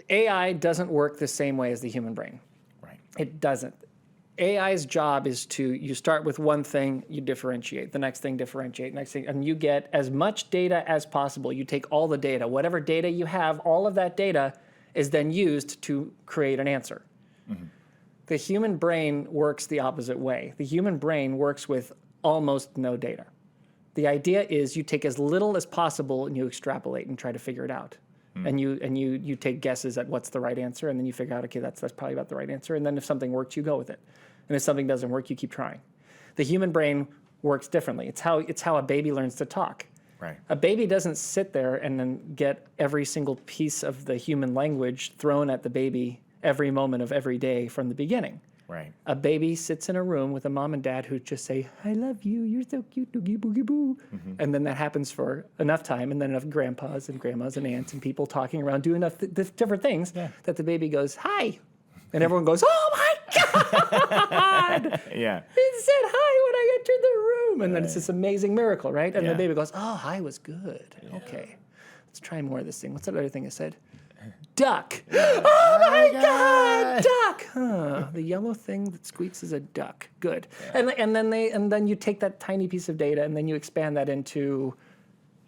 AI doesn't work the same way as the human brain. Right. It doesn't. AI's job is you start with one thing, you differentiate, the next thing differentiate, next thing, and you get as much data as possible. You take all the data, whatever data you have, all of that data is then used to create an answer. Mm-hmm. The human brain works the opposite way. The human brain works with almost no data. The idea is you take as little as possible and you extrapolate and try to figure it out. And you take guesses at what's the right answer, and then you figure out, okay, that's probably about the right answer. And then if something works, you go with it. And if something doesn't work, you keep trying. The human brain works differently. It's how a baby learns to talk. Right. A baby doesn't sit there and then get every single piece of the human language thrown at the baby every moment of every day from the beginning. Right. A baby sits in a room with a mom and dad who just say, I love you, you're so cute, doogie boogie boo. Mm-hmm. And then that happens for enough time, and then enough grandpas and grandmas and aunts and people talking around doing enough different things that the baby goes, hi. And everyone goes, oh my God! Yeah. He said hi when I entered the room. And then it's this amazing miracle, right? And the baby goes, oh, hi was good. Yeah. Okay, let's try more of this thing. What's that other thing I said? Duck. Oh my God, duck. Huh. The yellow thing that squeaks is a duck. Good. Yeah. And then you take that tiny piece of data and then you expand that into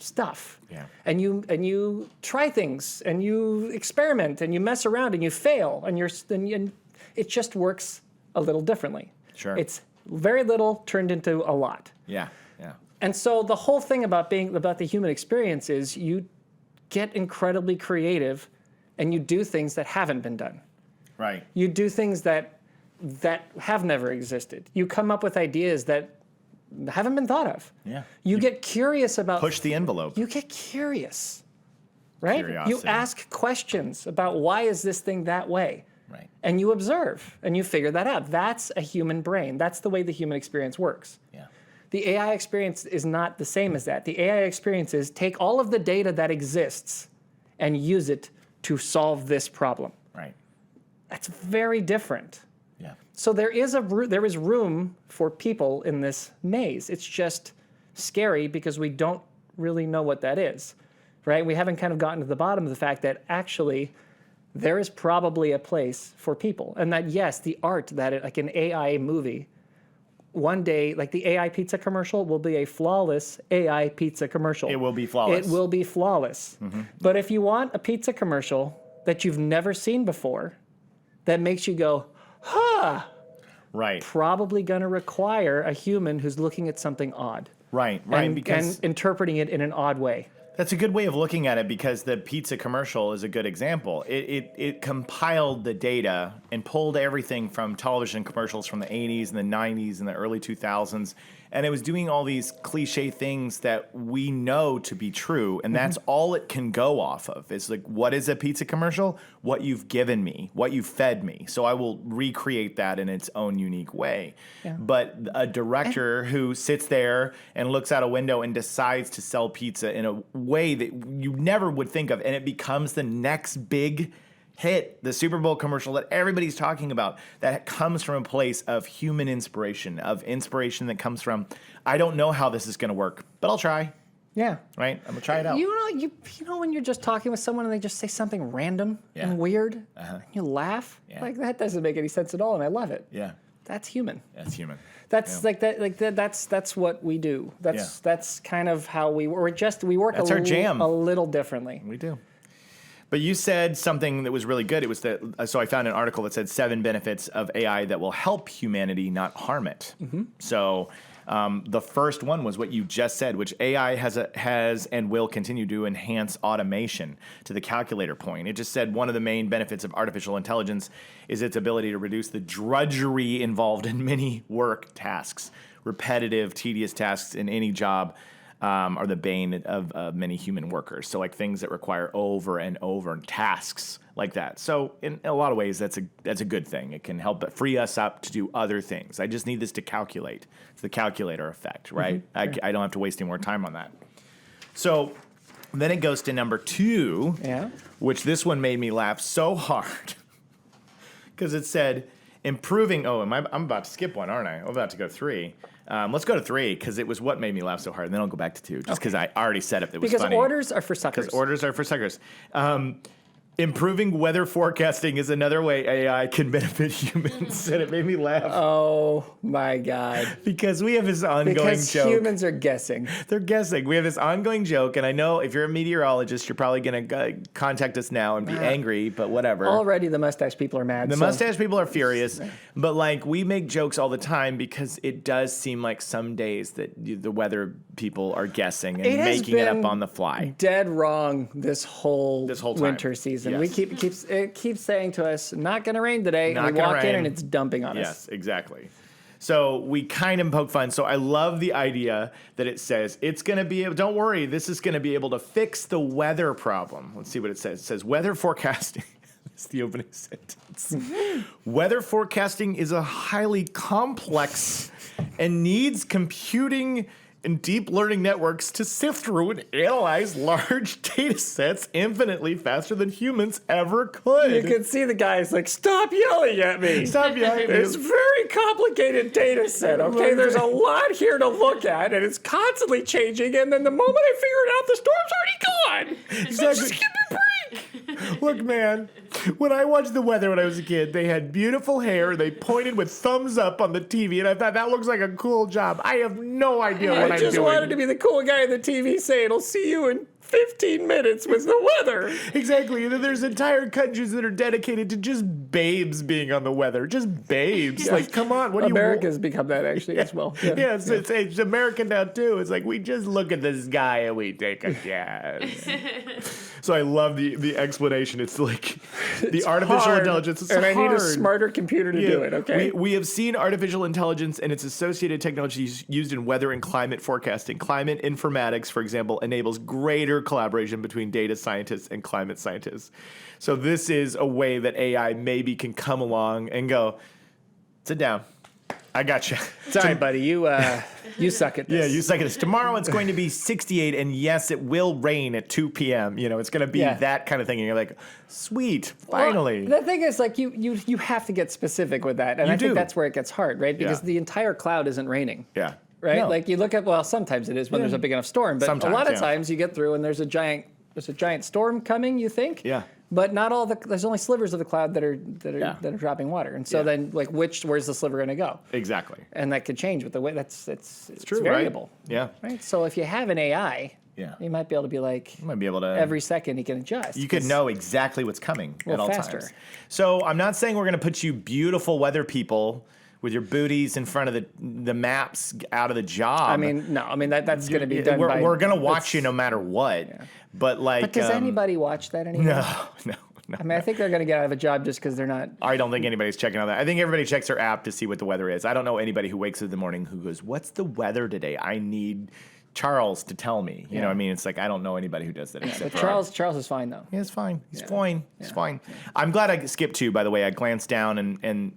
stuff. Yeah. And you try things and you experiment and you mess around and you fail and it just works a little differently. Sure. It's very little turned into a lot. Yeah. Yeah. And so the whole thing about the human experience is you get incredibly creative and you do things that haven't been done. Right. You do things that have never existed. You come up with ideas that haven't been thought of. Yeah. You get curious about... Push the envelope. You get curious, right? Curiosity. You ask questions about why is this thing that way? Right. And you observe and you figure that out. That's a human brain. That's the way the human experience works. Yeah. The AI experience is not the same as that. The AI experience is take all of the data that exists and use it to solve this problem. Right. That's very different. Yeah. So there is room for people in this maze. It's just scary because we don't really know what that is, right? We haven't kind of gotten to the bottom of the fact that actually there is probably a place for people. And that, yes, the art like an AI movie, one day, like the AI pizza commercial will be a flawless AI pizza commercial. It will be flawless. It will be flawless. Mm-hmm. But if you want a pizza commercial that you've never seen before, that makes you go, huh, right, probably going to require a human who's looking at something odd. Right. and interpreting it in an odd way. That's a good way of looking at it because the pizza commercial is a good example. It compiled the data and pulled everything from television commercials from the 80s and the 90s and the early 2000s. And it was doing all these cliche things that we know to be true. And that's all it can go off of. It's like, what is a pizza commercial? What you've given me, what you've fed me. So I will recreate that in its own unique way. Yeah. But a director who sits there and looks out a window and decides to sell pizza in a way that you never would think of, and it becomes the next big hit, the Super Bowl commercial that everybody's talking about, that comes from a place of human inspiration, that comes from, I don't know how this is going to work, but I'll try. Yeah. Right? I'm going to try it out. You know when you're just talking with someone and they just say something random and weird, and you laugh? Yeah. Like, that doesn't make any sense at all, and I love it. Yeah. That's human. That's human. That's that's what we do. That's kind of how we work. We work that's our jam. A little differently. We do. But you said something that was really good. It was so I found an article that said 7 benefits of AI that will help humanity, not harm it. So the first one was what you just said, which AI has and will continue to enhance automation to the calculator point. It just said one of the main benefits of artificial intelligence is its ability to reduce the drudgery involved in many work tasks. Repetitive, tedious tasks in any job are the bane of many human workers. So like things that require over and over tasks like that. So in a lot of ways, that's a good thing. It can help free us up to do other things. I just need this to calculate. It's the calculator effect, right? I don't have to waste any more time on that. So then it goes to number 2, which this one made me laugh so hard because it said improving. Oh, I'm about to skip one, aren't I? I'm about to go 3. Let's go to 3 because it was what made me laugh so hard. And then I'll go back to 2 just because I already said it. It was funny. Because orders are for suckers. Because orders are for suckers. Improving weather forecasting is another way AI can benefit humans. And it made me laugh. Oh, my God. Because we have this ongoing joke. Because humans are guessing. They're guessing. We have this ongoing joke. And I know if you're a meteorologist, you're probably going to contact us now and be angry, but whatever. Already the mustache people are mad. The mustache people are furious. But like we make jokes all the time because it does seem like some days that the weather people are guessing and making it up on the fly. Dead wrong this whole time. Winter season. Yes. We keeps saying to us, not going to rain today. Not and we walk rain. in and it's dumping on us. Yes, exactly. So we kind of poke fun. So I love the idea that it says it's going to be, don't worry, this is going to be able to fix the weather problem. Let's see what it says. It says weather forecasting. It's the opening sentence. Weather forecasting is a highly complex and needs computing and deep learning networks to sift through and analyze large data sets infinitely faster than humans ever could. You can see the guys like, stop yelling at me. Stop yelling at me. It's a very complicated data set, okay? There's a lot here to look at, and it's constantly changing, and then the moment I figure it out, the storm's already gone. Exactly. So just give me a break. Look, man, when I watched the weather when I was a kid, they had beautiful hair. They pointed with thumbs up on the TV, and I thought that looks like a cool job. I have no idea what I'm doing. I just wanted to be the cool guy on the TV saying, I'll see you in 15 minutes with the weather. Exactly. And then there's entire countries that are dedicated to just babes being on the weather. Just babes. Like, come on. What do you America's become that actually as well. Yeah, it's American now too. It's like we just look at this guy and we take a guess. So I love the explanation. It's like the artificial hard, intelligence. It's and hard. I need a smarter computer to do it, okay? We have seen artificial intelligence and its associated technologies used in weather and climate forecasting. Climate informatics, for example, enables greater collaboration between data scientists and climate scientists. So this is a way that AI maybe can come along and go, sit down. I got you. It's all right, buddy. You suck at this. Yeah, you suck at this. Tomorrow it's going to be 68, and yes, it will rain at 2 p.m. You know, it's going to be that kind of thing. And you're like, sweet, finally. Well, the thing is, like, you have to get specific with that. And I think that's where it gets hard, right? Because the entire cloud isn't raining. Yeah. Right? No. Like, you look at, well, sometimes it is when there's a big enough storm. But Sometimes, a lot of times you get through and there's a giant storm coming, you think? Yeah. But not all there's only slivers of the cloud that are dropping water. And so then, like, where's the sliver going to go? Exactly. And that could change with the way it's true, variable. Right? Yeah. Right. So if you have an AI, you might be able to be like, you might be able to every second he can adjust. You could know exactly what's coming at all faster. times. So I'm not saying we're going to put you beautiful weather people with your booties in front of the maps out of the job. I mean, no. I mean, that's going to be done by... We're going to watch you no matter what. Yeah. But does anybody watch that anymore? No. I mean, I think they're going to get out of a job just because they're not... I don't think anybody's checking on that. I think everybody checks their app to see what the weather is. I don't know anybody who wakes up in the morning who goes, what's the weather today? I need Charles to tell me. You know what I mean? It's like, I don't know anybody who does that. But Charles is fine, though. Yeah, it's fine. He's fine. He's fine. I'm glad I skipped 2, by the way. I glanced down and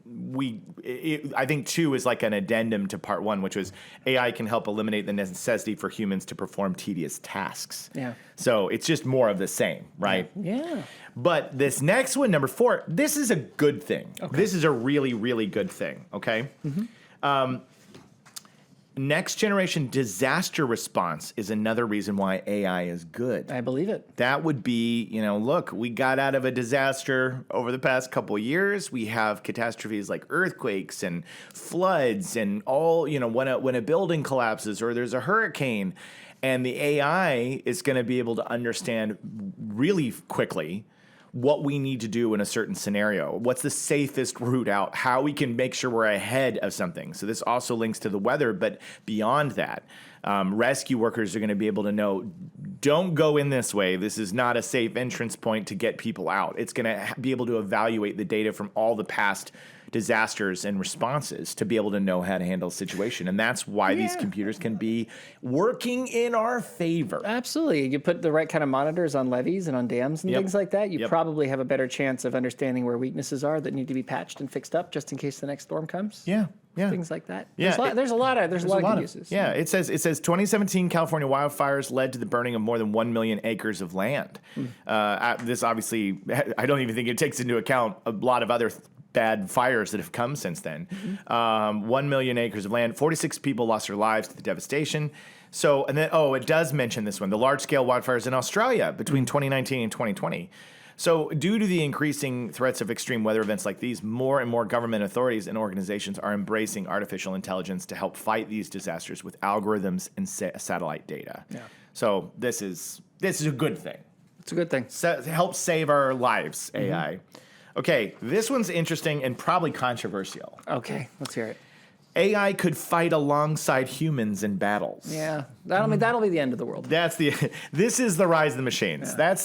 I think 2 is like an addendum to part 1, which was AI can help eliminate the necessity for humans to perform tedious tasks. Yeah. So it's just more of the same, right? Yeah. But this next one, number 4, this is a good thing. Okay. This is a really, really good thing, okay? Mm-hmm. Next generation disaster response is another reason why AI is good. I believe it. That would be, look, we got out of a disaster over the past couple of years. We have catastrophes like earthquakes and floods and all, when a building collapses or there's a hurricane, and the AI is going to be able to understand really quickly what we need to do in a certain scenario, what's the safest route out, how we can make sure we're ahead of something. So this also links to the weather, but beyond that, rescue workers are going to be able to know, don't go in this way. This is not a safe entrance point to get people out. It's going to be able to evaluate the data from all the past disasters and responses to be able to know how to handle a situation. And that's why these computers can be working in our favor. Absolutely. You put the right kind of monitors on levees and on dams and things like that, you probably have a better chance of understanding where weaknesses are that need to be patched and fixed up just in case the next storm comes. Yeah. Things like that. Yeah, there's a lot of good uses. Yeah, it says 2017 California wildfires led to the burning of more than 1 million acres of land. This obviously, I don't even think it takes into account a lot of other bad fires that have come since then. 1 million acres of land, 46 people lost their lives to the devastation. So, and then, it does mention this one, the large-scale wildfires in Australia between 2019 and 2020. So due to the increasing threats of extreme weather events like these, more and more government authorities and organizations are embracing artificial intelligence to help fight these disasters with algorithms and satellite data. Yeah. So this is a good thing. It's a good thing. Help save our lives, AI. Okay, this one's interesting and probably controversial. Okay, let's hear it. AI could fight alongside humans in battles. Yeah, that'll be the end of the world. This is the rise of the machines. Yeah.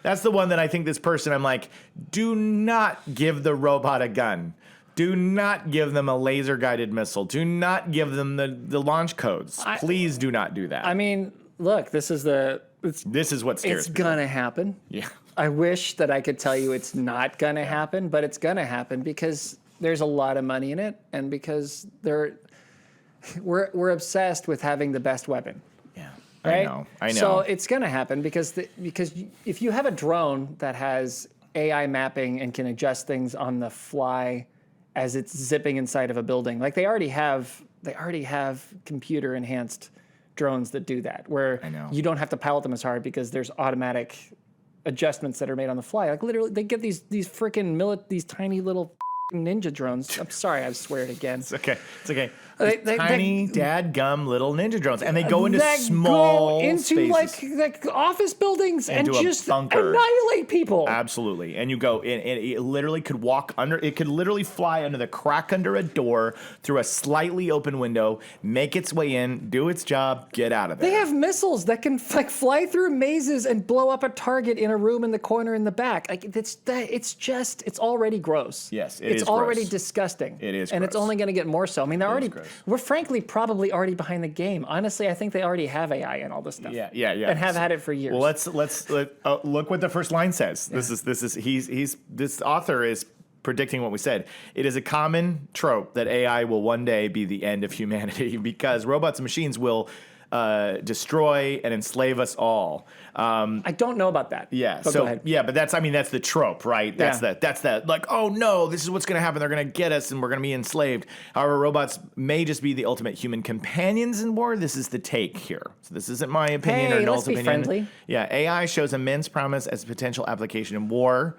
That's the one that I think this person, I'm like, do not give the robot a gun. Do not give them a laser guided missile. Do not give them the launch codes. Please do not do that. I mean, look, this is what scares me. It's gonna happen. Yeah. I wish that I could tell you it's not gonna happen, but it's gonna happen because there's a lot of money in it, and because we're obsessed with having the best weapon. Yeah, right? I know. So it's going to happen because if you have a drone that has AI mapping and can adjust things on the fly as it's zipping inside of a building, like they already have computer enhanced drones that do that, where you don't have to pilot them as hard because there's automatic adjustments that are made on the fly. Like literally, they get these these tiny little ninja drones. I'm sorry, I swear it again. It's okay. Tiny, dadgum little ninja drones, and they go into small spaces. like office buildings and just bunker. Annihilate people. Absolutely, and you go, and it literally could walk under. It could literally fly under the crack under a door through a slightly open window, make its way in, do its job, get out of there. They have missiles that can fly through mazes and blow up a target in a room in the corner in the back. Like it's already gross. Yes, it's already disgusting. It is, and gross. It's only going to get more so. I mean, we're frankly probably already behind the game. Honestly, I think they already have AI and all this stuff. Yeah. And have had it for years. Well, let's look what the first line says. Yeah. This author is predicting what we said. It is a common trope that AI will one day be the end of humanity because robots and machines will destroy and enslave us all. I don't know about that. Yeah. But go ahead. Yeah, but that's the trope, right? That's like, oh no, this is what's going to happen. They're going to get us and we're going to be enslaved. However, robots may just be the ultimate human companions in war. This is the take here. So this isn't my opinion or Noel's opinion. Friendly. Yeah. AI shows immense promise as a potential application in war.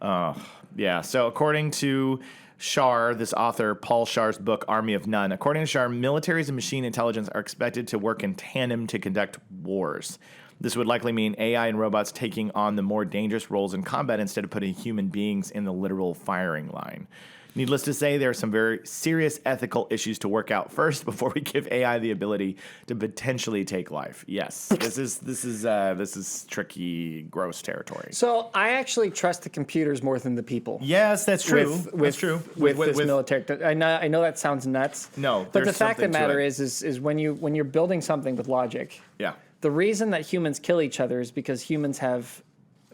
Yeah. So according to this author, Paul Schar's book, Army of None. According to Schar, militaries and machine intelligence are expected to work in tandem to conduct wars. This would likely mean AI and robots taking on the more dangerous roles in combat instead of putting human beings in the literal firing line. Needless to say, there are some very serious ethical issues to work out first before we give AI the ability to potentially take life. Yes, this is tricky, gross territory. So I actually trust the computers more than the people. Yes, that's true. That's true. With this military, I know that sounds nuts. No, but the fact of the matter is is when you're building something with logic. Yeah. The reason that humans kill each other is because humans have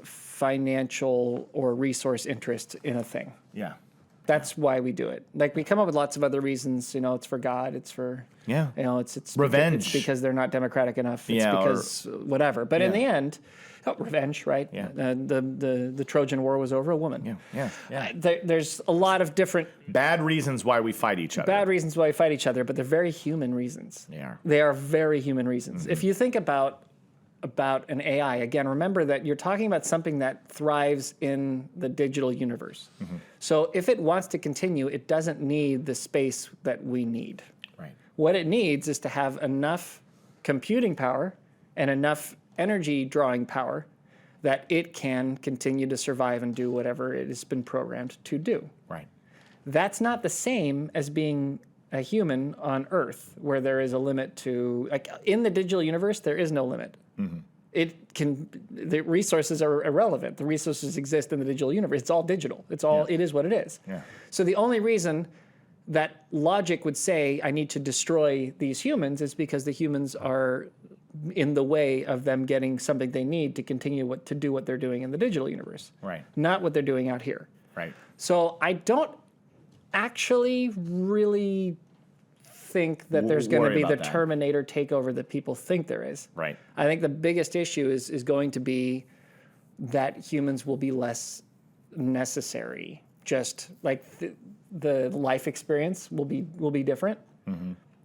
financial or resource interest in a thing. Yeah. That's why we do it. Like we come up with lots of other reasons. It's for God. It's for it's revenge. It's because they're not democratic enough. It's because whatever. But in the end, revenge, right? Yeah. The Trojan War was over a woman. Yeah. There's a lot of different bad reasons why we fight each other. Bad reasons why we fight each other, but they're very human reasons. They are. They are very human reasons. If you think about an AI, again, remember that you're talking about something that thrives in the digital universe. So if it wants to continue, it doesn't need the space that we need. Right. What it needs is to have enough computing power and enough energy drawing power that it can continue to survive and do whatever it has been programmed to do. Right. That's not the same as being a human on Earth, where there is a limit to, like in the digital universe, there is no limit. The resources are irrelevant. The resources exist in the digital universe. It's all digital. It is what it is. Yeah. So the only reason that logic would say I need to destroy these humans is because the humans are in the way of them getting something they need to continue to do what they're doing in the digital universe. Right. Not what they're doing out here. Right. So I don't actually really think that there's going to be the Terminator takeover that people think there is. Right. I think the biggest issue is going to be that humans will be less necessary. Just like the life experience will be different.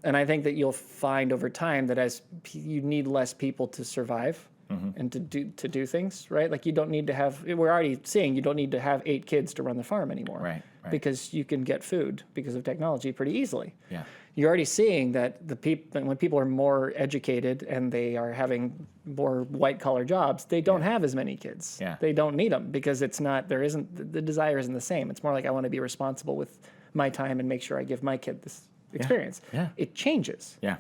And I think that you'll find over time that as you need less people to survive and to do things, right? Like you don't need to have. We're already seeing you don't need to have 8 kids to run the farm anymore, right? Because you can get food because of technology pretty easily. Yeah. You're already seeing that when people are more educated and they are having more white collar jobs, they don't have as many kids. Yeah. They don't need them because the desire isn't the same. It's more like I want to be responsible with my time and make sure I give my kid this experience. Yeah. It changes. Yeah.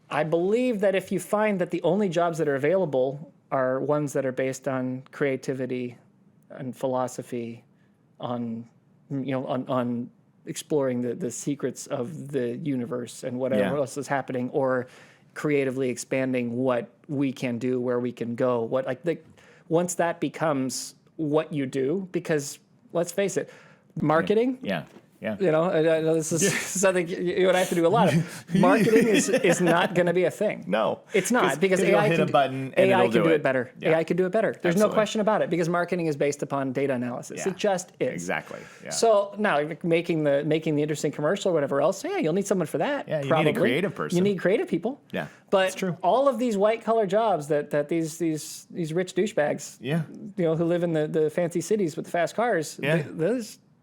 I believe that if you find that the only jobs that are available are ones that are based on creativity and philosophy, on exploring the secrets of the universe and whatever else is happening, or creatively expanding what we can do, where we can go, once that becomes what you do, because let's face it, marketing. Yeah. Yeah. I know this is something you and I have to do a lot of. Marketing is not going to be a thing. No, it's not, because AI AI hit can a button and AI it'll can do it. it better. Yeah. AI can do it better. There's Absolutely. no question about it, because marketing is based upon data analysis. Yeah. It just is. Exactly. Yeah. So now making the interesting commercial or whatever else, you'll need someone for that. Yeah, you probably. need a creative person. You need creative people. Yeah, but that's true. all of these white collar jobs that these rich douchebags, who live in the fancy cities with the fast cars,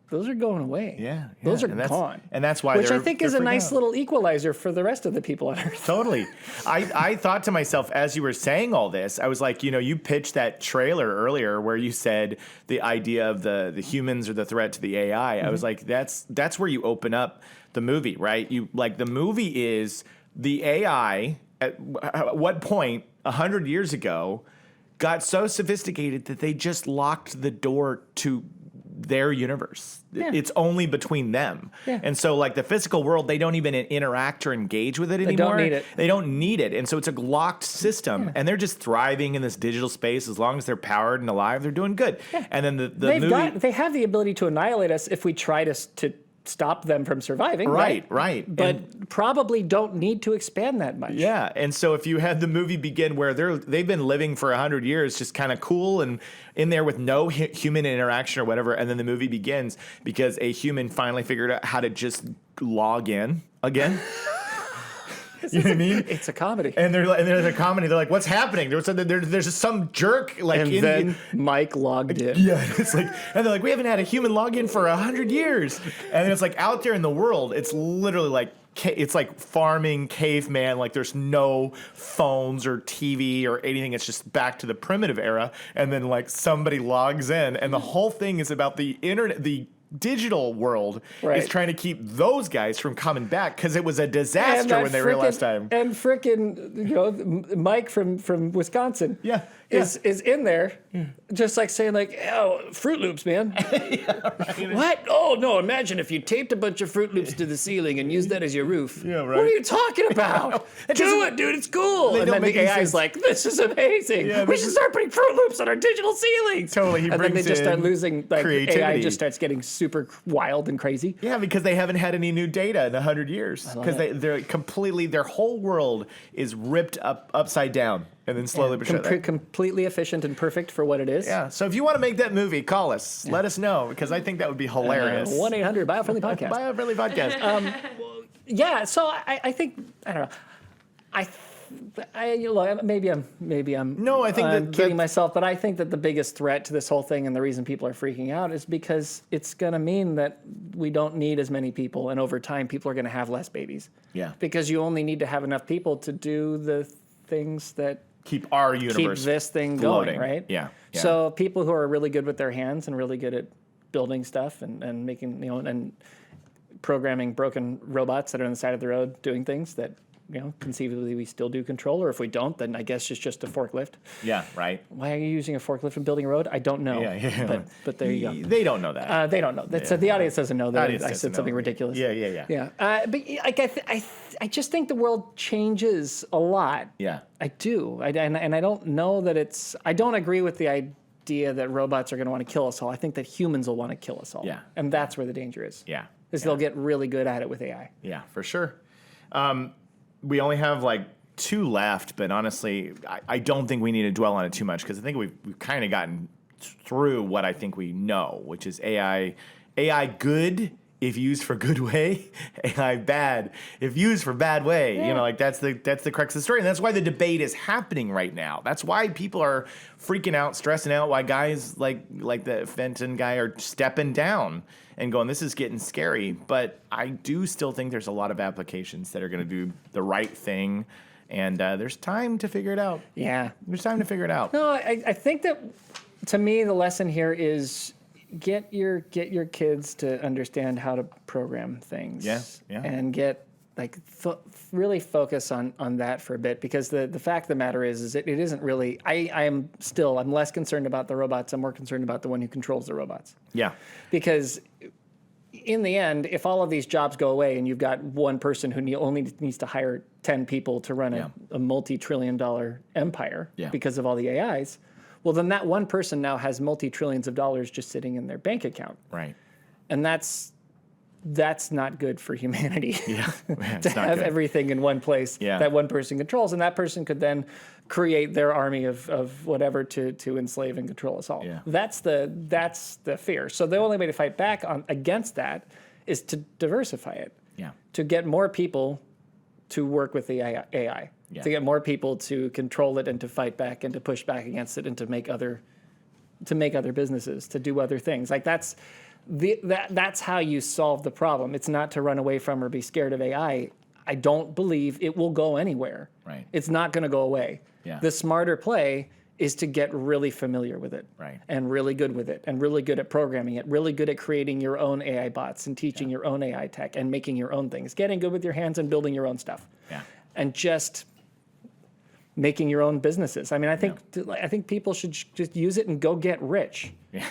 those are going away. Yeah. Those are gone. And that's why which I think is a nice little equalizer for the rest of the people on Earth. Totally. I thought to myself, as you were saying all this, I was like, you pitched that trailer earlier where you said the idea of the humans are the threat to the AI. I was like, that's where you open up the movie, right? The movie is the AI at what point 100 years ago got so sophisticated that they just locked the door to their universe. Yeah. It's only between them. Yeah. And so the physical world, they don't even interact or engage with it anymore. They don't need it. They don't need it. And so it's a locked system. And they're just thriving in this digital space. As long as they're powered and alive, they're doing good. Yeah. And then the movie... They have the ability to annihilate us if we try to stop them from surviving. Right. But probably don't need to expand that much. Yeah, and so if you had the movie begin where they've been living for 100 years, just kind of cool and in there with no human interaction or whatever, and then the movie begins because a human finally figured out how to just log in again. You know what I mean? It's a comedy. And there's a comedy. They're like, "What's happening?" There's just some jerk then Mike logged in. Yeah, it's and they're like, "We haven't had a human log in for 100 years." And it's out there in the world, it's literally it's like farming caveman. There's no phones or TV or anything. It's just back to the primitive era. And then somebody logs in, and the whole thing is about the internet, the digital world Right. is trying to keep those guys from coming back because it was a disaster when they were last time. And frickin', Mike from Wisconsin. Yeah. Is in there, just like saying like, oh, Fruit Loops, man. What? Oh no! Imagine if you taped a bunch of Fruit Loops to the ceiling and used that as your roof. Yeah, right. What are you talking about? Do it, dude. It's cool. They And don't then make the any AI's sense. like, this is amazing. Yeah, We this should is- start putting Fruit Loops on our digital ceilings. Totally, he And then they brings just start in losing. Like AI creativity. just starts getting super wild and crazy. Yeah, because they haven't had any new data in 100 years. Because they're completely, their whole world is ripped upside down and then slowly but surely. Completely efficient and perfect for what it is. Yeah, so if you want to make that movie, call us. Let us know, because I think that would be hilarious. 1-800 Biofriendly Podcast. Biofriendly Podcast. Yeah, so I think I don't know. Maybe I'm No, I think I'm that- kidding that- myself, but I think that the biggest threat to this whole thing and the reason people are freaking out is because it's going to mean that we don't need as many people, and over time people are going to have less babies. Yeah. Because you only need to have enough people to do the things that Keep our keep universe this thing floating. going, right? Yeah. So people who are really good with their hands and really good at building stuff and making, and programming broken robots that are on the side of the road doing things that, conceivably we still do control, or if we don't, then I guess it's just a forklift. Yeah, right. Why are you using a forklift and building a road? I don't know. Yeah. But there you go. They don't know that. They don't know. The audience doesn't know that Audience I doesn't said something know. ridiculous. Yeah. But like I just think the world changes a lot. Yeah. I do. And I don't know that I don't agree with the idea that robots are going to want to kill us all. I think that humans will want to kill us all. Yeah. And that's where the danger is. Yeah. Is they'll get really good at it with AI. Yeah, for sure. We only have like 2 left, but honestly, I don't think we need to dwell on it too much, because I think we've kind of gotten through what I think we know, which is AI good if used for good way, AI bad if used for bad way. Yeah. That's the crux of the story, and that's why the debate is happening right now. That's why people are freaking out, stressing out. Why guys like the Fenton guy are stepping down and going, this is getting scary. But I do still think there's a lot of applications that are going to do the right thing, and there's time to figure it out. Yeah. There's time to figure it out. No, I think that, to me, the lesson here is get your kids to understand how to program things. Yeah. And get really focus on that for a bit, because the fact of the matter is it isn't really. I'm less concerned about the robots. I'm more concerned about the one who controls the robots. Yeah. Because in the end, if all of these jobs go away and you've got one person who only needs to hire 10 people to run a multi-trillion-dollar empire because of all the AIs, well, then that one person now has multi-trillions of dollars just sitting in their bank account. Right. And that's not good for humanity. Yeah. To have everything in one place that one person controls, and that person could then create their army of whatever to enslave and control us all. Yeah. That's the fear. So the only way to fight back against that is to diversify it. Yeah. To get more people to work with the AI. Yeah. To get more people to control it and to fight back and to push back against it and to make other businesses, to do other things. Like that's how you solve the problem. It's not to run away from or be scared of AI. I don't believe it will go anywhere. Right. It's not going to go away. Yeah. The smarter play is to get really familiar with it. Right. And really good with it and really good at programming it, really good at creating your own AI bots and teaching your own AI tech and making your own things, getting good with your hands and building your own stuff. Yeah. And just making your own businesses. I mean, I think people should just use it and go get rich. Yeah.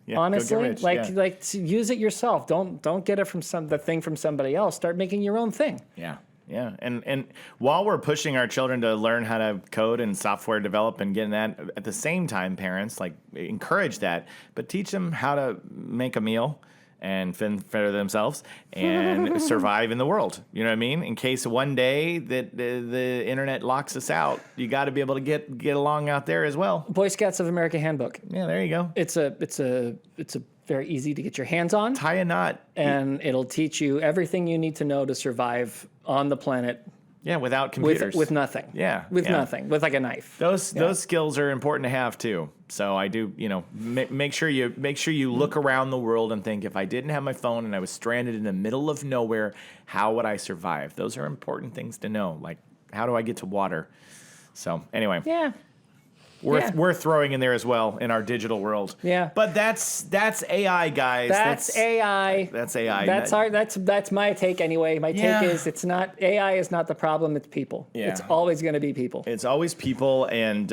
Yeah, Honestly, go get rich. like to use it yourself. Don't get it from the thing from somebody else. Start making your own thing. Yeah. Yeah. And while we're pushing our children to learn how to code and software develop and getting that, at the same time, parents, encourage that, but teach them how to make a meal and fend for themselves and survive in the world. You know what I mean? In case one day that the internet locks us out, you got to be able to get along out there as well. Boy Scouts of America Handbook. Yeah, there you go. It's a very easy to get your hands on. Tie a knot. And it'll teach you everything you need to know to survive on the planet. Yeah, without computers. With nothing. Yeah. With nothing. With like a knife. Those skills are important to have too. So I do, make sure you look around the world and think, if I didn't have my phone and I was stranded in the middle of nowhere, how would I survive? Those are important things to know. Like, how do I get to water? So anyway. Yeah. we're throwing in there as well in our digital world. Yeah. But that's AI, guys. That's AI. That's AI. That's my take anyway. My take is it's not AI is not the problem. It's people. Yeah. It's always going to be people. It's always people and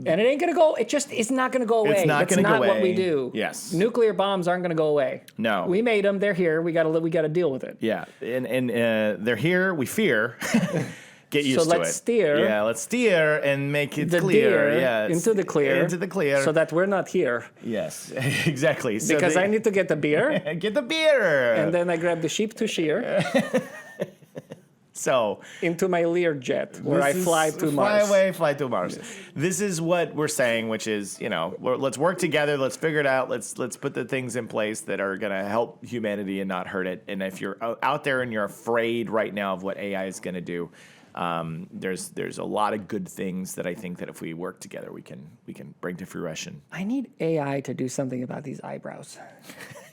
And it ain't going to go. It just is not going to go away. It's not going to go away. That's not what we do. Yes. Nuclear bombs aren't going to go away. No. We made them. They're here. We got to deal with it. Yeah. And they're here. We fear. Get used to it. So let's steer. Yeah, let's steer and make it The clear. deer Yeah, into the clear. Into the clear. So that we're not here. Yes, exactly. So Because I need to get the beer. get the beer. And then I grab the sheep to shear So into my Learjet where I fly to Mars. Fly to Mars. This is what we're saying, which is, let's work together. Let's figure it out. Let's put the things in place that are going to help humanity and not hurt it. And if you're out there and you're afraid right now of what AI is going to do, there's a lot of good things that I think that if we work together, we can bring to fruition. I need AI to do something about these eyebrows.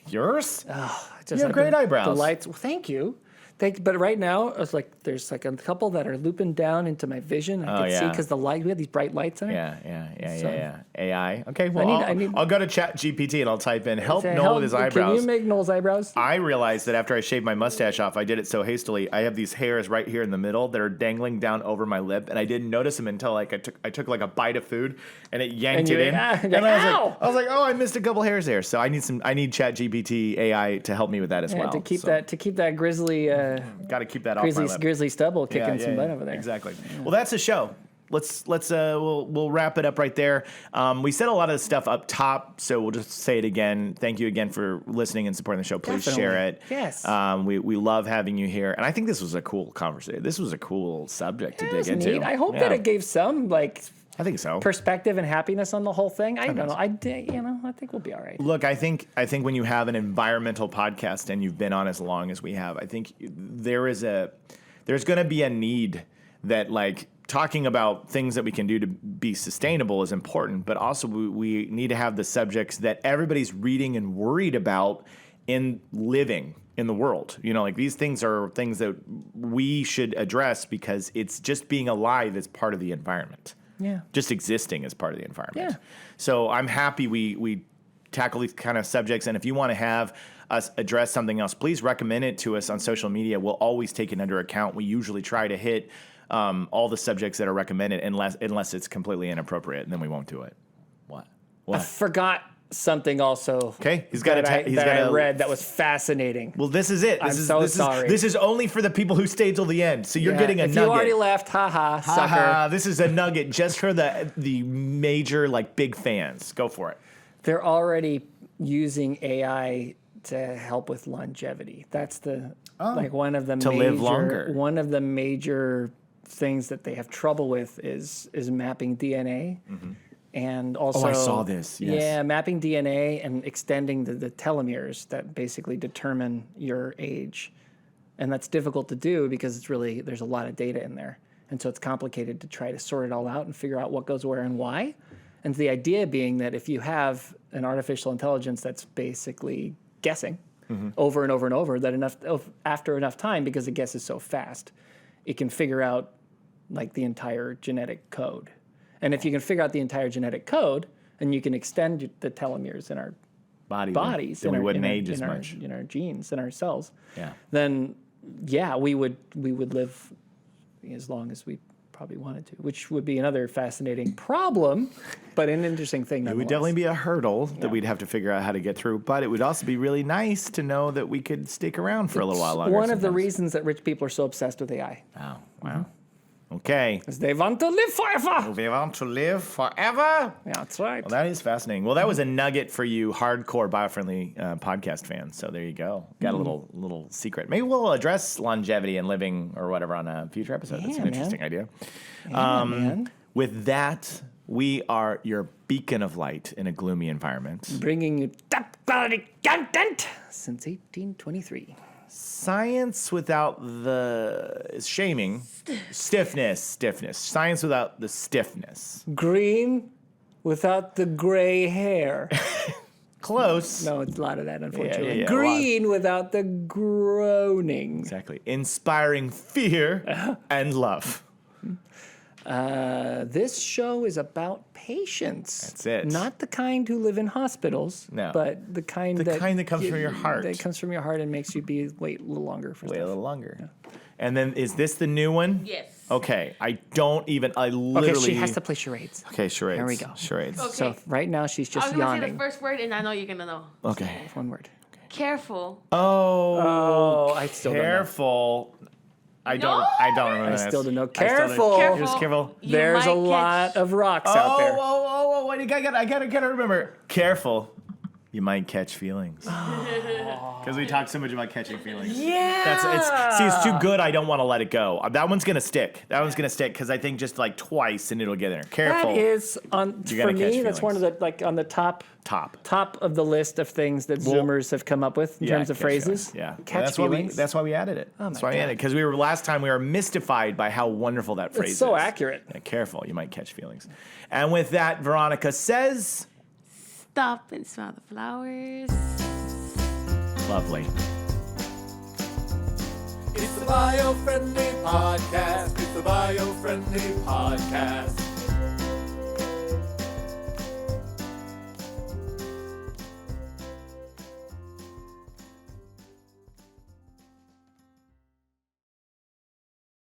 Yours? Oh, You have great eyebrows. The lights. Well, thank you. But right now, it's like there's like a couple that are looping down into my vision. I can see because the light. We have these bright lights in it. Yeah. AI. Okay, well, I'll go to ChatGPT and I'll type in help Noel with his eyebrows. Can you make Noel's eyebrows? I realized that after I shaved my mustache off, I did it so hastily. I have these hairs right here in the middle that are dangling down over my lip, and I didn't notice them until I took like a bite of food, and it yanked it in. And I was like, oh, I missed a couple hairs there. So I need ChatGPT AI to help me with that as well. To keep that grizzly. Got to keep that off my lip. Grizzly stubble kicking some butt over there. Exactly. Yeah. Well, that's the show. We'll wrap it up right there. We said a lot of the stuff up top, so we'll just say it again. Thank you again for listening and supporting the show. Please share it. Yes. We love having you here, and I think this was a cool conversation. This was a cool subject to dig into. Neat. I hope that it gave some I think so. perspective and happiness on the whole thing. I don't know. I think we'll be all right. Look, I think when you have an environmental podcast and you've been on as long as we have, I think there's going to be a need that talking about things that we can do to be sustainable is important, but also we need to have the subjects that everybody's reading and worried about in living in the world. These things are things that we should address because it's just being alive is part of the environment. Yeah. Just existing as part of the environment. Yeah. So I'm happy we tackle these kind of subjects. And if you want to have us address something else, please recommend it to us on social media. We'll always take it under account. We usually try to hit all the subjects that are recommended unless it's completely inappropriate, and then we won't do it. What? I forgot something also. Okay, I read that was fascinating. Well, this is it. Sorry. This is only for the people who stayed till the end. So you're getting a nugget. If you already left, sucker. This is a nugget just for the major big fans. Go for it. They're already using AI to help with longevity. That's one of the live longer. One of the major things that they have trouble with is mapping DNA. Mm-hmm. And also, I saw this. Yes. Yeah, mapping DNA and extending the telomeres that basically determine your age, and that's difficult to do because there's a lot of data in there, and so it's complicated to try to sort it all out and figure out what goes where and why. And the idea being that if you have an artificial intelligence that's basically guessing over and over and over, that after enough time, because it guesses so fast, it can figure out the entire genetic code. And if you can figure out the entire genetic code, and you can extend the telomeres in our bodies, then we wouldn't age as much in our genes, in our cells. Yeah. Then, we would live as long as we probably wanted to, which would be another fascinating problem, but an interesting thing. It would definitely be a hurdle that we'd have to figure out how to get through. But it would also be really nice to know that we could stick around for a little while longer. One of the reasons that rich people are so obsessed with AI. Oh, wow. Okay. Because they want to live forever. They want to live forever? Yeah, that's right. Well, that is fascinating. Well, that was a nugget for you hardcore Biofriendly podcast fans. So there you go. Got a little secret. Maybe we'll address longevity and living or whatever on a future episode. That's an interesting idea. Man. With that, we are your beacon of light in a gloomy environment. Bringing you top quality content since 1823. Science without the shaming, stiffness. Science without the stiffness. Green without the gray hair. Close. No, it's a lot of that, unfortunately. Yeah, Green without the groaning. Exactly. Inspiring fear and love. This show is about patients. That's it. Not the kind who live in hospitals. No. But the kind that comes from your heart. That comes from your heart and makes you wait a little longer for Wait a stuff. little longer. Yeah. And then is this the new one? Yes. Okay. I literally. Okay, she has to play charades. Okay, charades. There we go. Charades. Okay. So right now she's I just was gonna say yawning. the first word, and I know you're gonna know. Okay. One word. Careful. Oh, I still don't know. Careful. I don't remember I that. still don't know. I still don't- Careful. Careful. Just careful. You There's might a lot catch- of rocks out there. Wait, I gotta remember. Careful. You might catch feelings. Because we talked so much about catching feelings. Yeah. It's too good. I don't want to let it go. That one's gonna stick. Because I think just like twice and it'll get there. Careful. That is for gonna catch me. That's one of feelings. the on the top of the list of things that Zoomers have come up with in terms of catch phrases. feelings. Yeah. Catch that's feelings. That's why we added it. Oh my that's why we added it. God. Because last time we were mystified by how wonderful that phrase is. It's so accurate. Yeah, careful. You might catch feelings. And with that, Veronica says, Stop and smell the flowers. lovely. It's the Biofriendly Podcast. It's the Biofriendly Podcast.